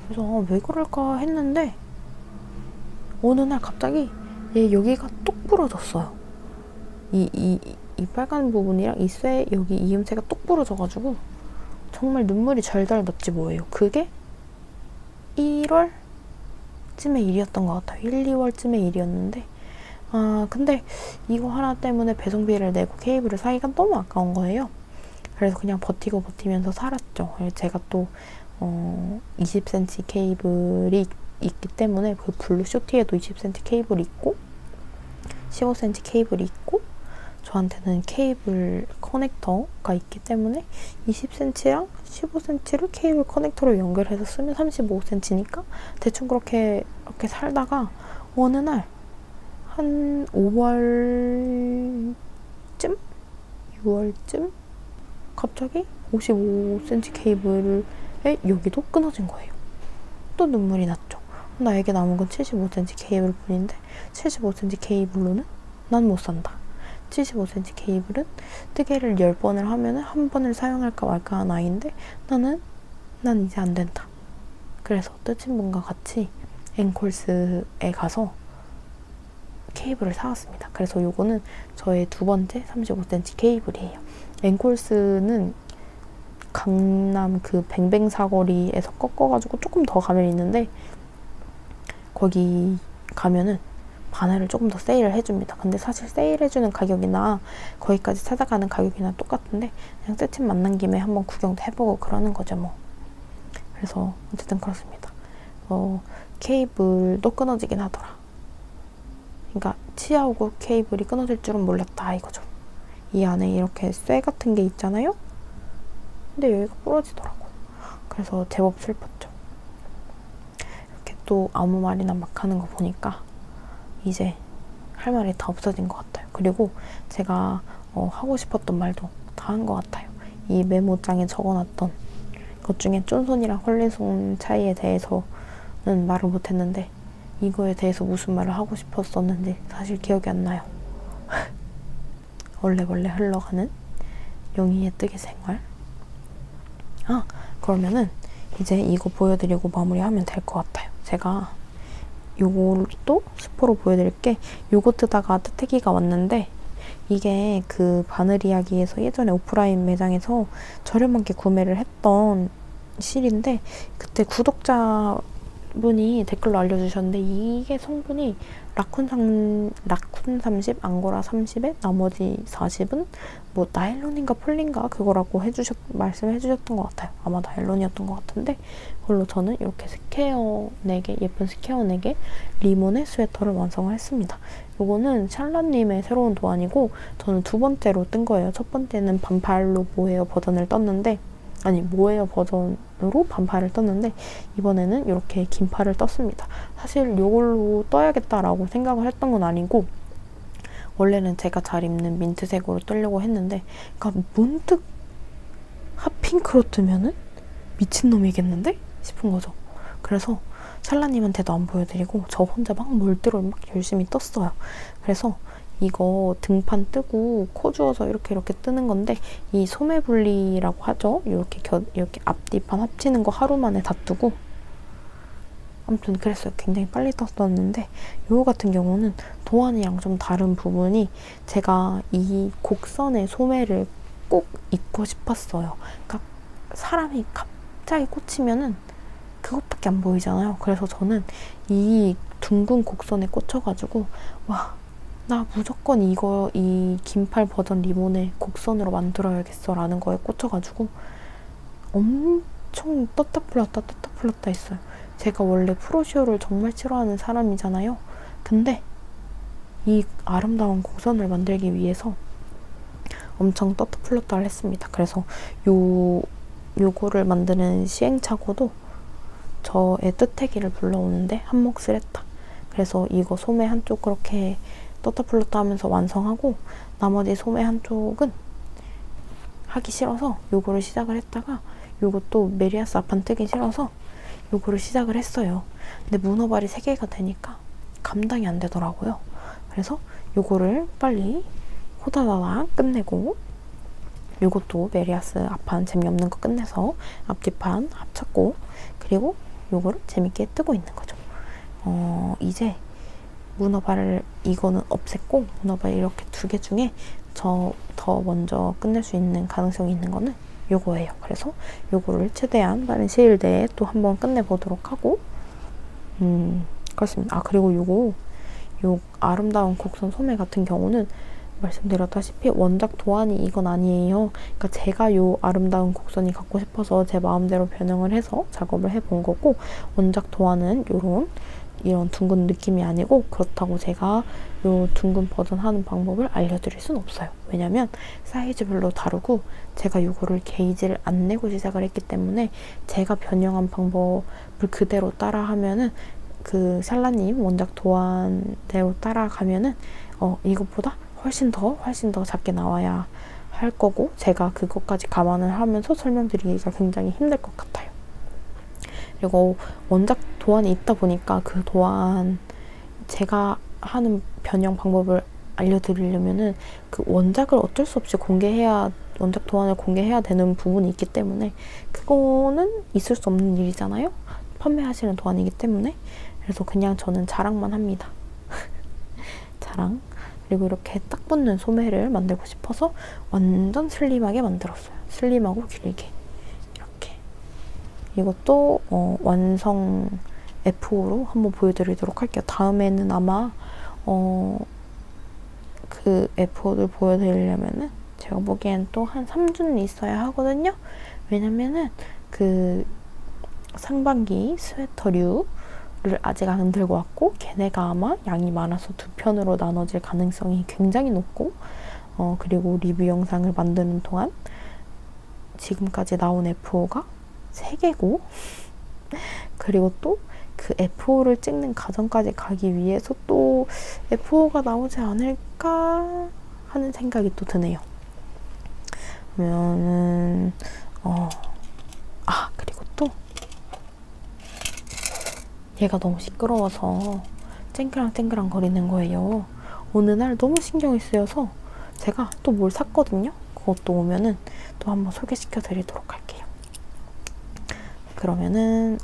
그래서 왜 그럴까 했는데 어느 날 갑자기 여기가 뚝 부러졌어요. 이 빨간 부분이랑 이 쇠 여기 이음새가 뚝 부러져가지고 정말 눈물이 절절 났지 뭐예요. 그게 1월쯤의 일이었던 것 같아요. 1, 2월쯤의 일이었는데 근데 이거 하나 때문에 배송비를 내고 케이블을 사기가 너무 아까운 거예요. 그래서 그냥 버티면서 살았죠. 제가 또 20cm 케이블이 있기 때문에 그 블루 쇼티에도 20cm 케이블이 있고 15cm 케이블이 있고 저한테는 케이블 커넥터가 있기 때문에 20cm랑 15cm를 케이블 커넥터로 연결해서 쓰면 35cm니까 대충 그렇게 이렇게 살다가 어느 날 한 5월쯤? 6월쯤? 갑자기 55cm 케이블에 여기도 끊어진 거예요. 또 눈물이 났죠. 나에게 남은 건 75cm 케이블 뿐인데 75cm 케이블로는 난 못 산다. 75cm 케이블은 뜨개를 10번을 하면 한 번을 사용할까 말까 한 아이인데 난 이제 안 된다. 그래서 뜨친분과 같이 앵콜스에 가서 케이블을 사왔습니다. 그래서 요거는 저의 두 번째 35cm 케이블이에요. 앵콜스는 강남 그 뱅뱅 사거리에서 꺾어가지고 조금 더 가면 있는데 거기 가면은 바늘을 조금 더 세일을 해줍니다. 근데 사실 세일해주는 가격이나 거기까지 찾아가는 가격이나 똑같은데 그냥 때침 만난 김에 한번 구경도 해보고 그러는 거죠 뭐. 그래서 어쨌든 그렇습니다. 케이블도 끊어지긴 하더라. 그러니까 치아하고 케이블이 끊어질 줄은 몰랐다 이거죠. 이 안에 이렇게 쇠 같은 게 있잖아요. 근데 여기가 부러지더라고. 그래서 제법 슬펐죠. 이렇게 또 아무 말이나 막 하는 거 보니까 이제 할 말이 다 없어진 것 같아요. 그리고 제가 하고 싶었던 말도 다 한 것 같아요. 이 메모장에 적어놨던 것 중에 쫀손이랑 헐리손 차이에 대해서는 말을 못했는데 이거에 대해서 무슨 말을 하고 싶었었는지 사실 기억이 안 나요. 얼레벌레 흘러가는 영희의 뜨개 생활. 그러면은 이제 이거 보여드리고 마무리하면 될 것 같아요. 제가 요것도 스포로 보여드릴게. 요거트다가 뜨태기가 왔는데 이게 그 바늘 이야기에서 예전에 오프라인 매장에서 저렴하게 구매를 했던 실인데 그때 구독자분이 댓글로 알려주셨는데 이게 성분이 라쿤 30, 앙고라 30에 나머지 40은 뭐 나일론인가 폴린가 그거라고 말씀해 주셨던 것 같아요. 아마 나일론이었던 것 같은데 그걸로 저는 이렇게 스퀘어 4개, 예쁜 스퀘어 4개 리몬의 스웨터를 완성을 했습니다. 요거는 샬라님의 새로운 도안이고 저는 두 번째로 뜬 거예요. 첫 번째는 반팔로 모헤어 버전을 떴는데 모헤어 버전으로 반팔을 떴는데 이번에는 이렇게 긴팔을 떴습니다. 사실 이걸로 떠야겠다라고 생각을 했던 건 아니고 원래는 제가 잘 입는 민트색으로 뜨려고 했는데 그러니까 문득 핫핑크로 뜨면은 미친놈이겠는데? 싶은 거죠. 그래서 샬라님한테도 안 보여드리고 저 혼자 막 몰드로 막 열심히 떴어요. 그래서 이거 등판 뜨고 코 주워서 이렇게 뜨는 건데 이 소매분리라고 하죠. 이렇게 앞뒤판 합치는 거 하루 만에 다 뜨고 아무튼 그랬어요. 굉장히 빨리 떴었는데 요거 같은 경우는 도안이랑 좀 다른 부분이 제가 이 곡선의 소매를 꼭 입고 싶었어요. 그러니까 사람이 갑자기 꽂히면은 그것밖에 안 보이잖아요. 그래서 저는 이 둥근 곡선에 꽂혀가지고 와, 나 무조건 이 긴팔 버전 리본을 곡선으로 만들어야겠어 라는 거에 꽂혀가지고 엄청 떴다 풀렸다 했어요. 제가 원래 프로시오를 정말 싫어하는 사람이잖아요. 근데 이 아름다운 곡선을 만들기 위해서 엄청 떴다 풀렸다를 했습니다. 그래서 요거를 만드는 시행착오도 저의 뜨태기를 불러오는데 한 몫을 했다. 그래서 이거 소매 한쪽 그렇게 떴다 풀렸다 하면서 완성하고 나머지 소매 한쪽은 하기 싫어서 요거를 시작을 했다가 요것도 메리아스 앞판 뜨기 싫어서 요거를 시작을 했어요. 근데 문어발이 3개가 되니까 감당이 안 되더라고요. 그래서 요거를 빨리 호다다닥 끝내고 요것도 메리아스 앞판 재미없는 거 끝내서 앞뒤판 합쳤고 그리고 요거를 재밌게 뜨고 있는 거죠. 이제 문어발을 이거는 없앴고 문어발 이렇게 2개 중에 더 먼저 끝낼 수 있는 가능성이 있는 거는 요거예요. 그래서 요거를 최대한 빠른 시일 내에 또 한번 끝내보도록 하고 그렇습니다. 그리고 요 아름다운 곡선 소매 같은 경우는 말씀드렸다시피 원작 도안이 이건 아니에요. 그러니까 제가 요 아름다운 곡선이 갖고 싶어서 제 마음대로 변형을 해서 작업을 해본 거고 원작 도안은 이런 둥근 느낌이 아니고 그렇다고 제가 요 둥근 버전 하는 방법을 알려드릴 순 없어요. 왜냐면 사이즈별로 다르고 제가 요거를 게이지를 안 내고 시작을 했기 때문에 제가 변형한 방법을 그대로 따라 하면은 그 샬라님 원작 도안대로 따라가면은 이것보다 훨씬 더 작게 나와야 할 거고 제가 그것까지 감안을 하면서 설명드리기가 굉장히 힘들 것 같아요. 그리고 원작 도안이 있다 보니까 그 도안 제가 하는 변형 방법을 알려드리려면은 그 원작을 어쩔 수 없이 원작 도안을 공개해야 되는 부분이 있기 때문에 그거는 있을 수 없는 일이잖아요. 판매하시는 도안이기 때문에. 그래서 그냥 저는 자랑만 합니다. 자랑. 그리고 이렇게 딱 붙는 소매를 만들고 싶어서 완전 슬림하게 만들었어요. 슬림하고 길게. 이렇게. 이것도 완성 F5로 한번 보여드리도록 할게요. 다음에는 아마 그 F5를 보여드리려면은 제가 보기엔 또 한 3주는 있어야 하거든요. 왜냐면은 그 상반기 스웨터류를 아직 안 들고 왔고, 걔네가 아마 양이 많아서 두 편으로 나눠질 가능성이 굉장히 높고, 그리고 리뷰 영상을 만드는 동안 지금까지 나온 F5가 3개고, 그리고 또 그 F5를 찍는 과정까지 가기 위해서 또 F5가 나오지 않을까 하는 생각이 또 드네요. 그러면은 그리고 또 얘가 너무 시끄러워서 쨍그랑 거리는 거예요. 어느 날 너무 신경이 쓰여서 제가 또 뭘 샀거든요. 그것도 오면은 또 한번 소개시켜 드리도록 할게요. 그러면은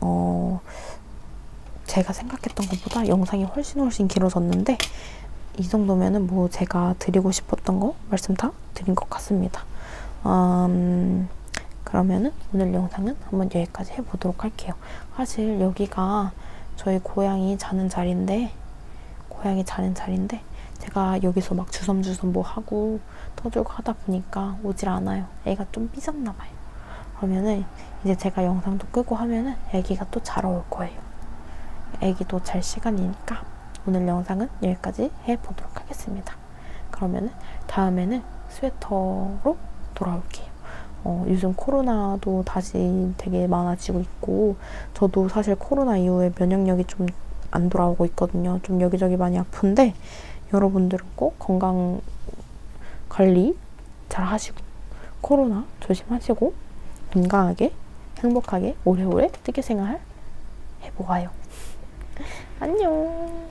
제가 생각했던 것보다 영상이 훨씬 길어졌는데, 이 정도면은 뭐 제가 드리고 싶었던 거 말씀 다 드린 것 같습니다. 그러면은 오늘 영상은 한번 여기까지 해보도록 할게요. 사실 여기가 저희 고양이 자는 자리인데 제가 여기서 막 주섬주섬 뭐 하고 떠들고 하다 보니까 오질 않아요. 애가 좀 삐졌나봐요. 그러면은 이제 제가 영상도 끄고 하면은 애기가 또 자러 올 거예요. 애기도 잘 시간이니까 오늘 영상은 여기까지 해보도록 하겠습니다. 그러면은 다음에는 스웨터로 돌아올게요. 요즘 코로나도 다시 되게 많아지고 있고, 저도 사실 코로나 이후에 면역력이 좀 안 돌아오고 있거든요. 좀 여기저기 많이 아픈데, 여러분들은 꼭 건강 관리 잘 하시고 코로나 조심하시고 건강하게 행복하게 오래오래 뜨개 생활 해보아요. 안녕.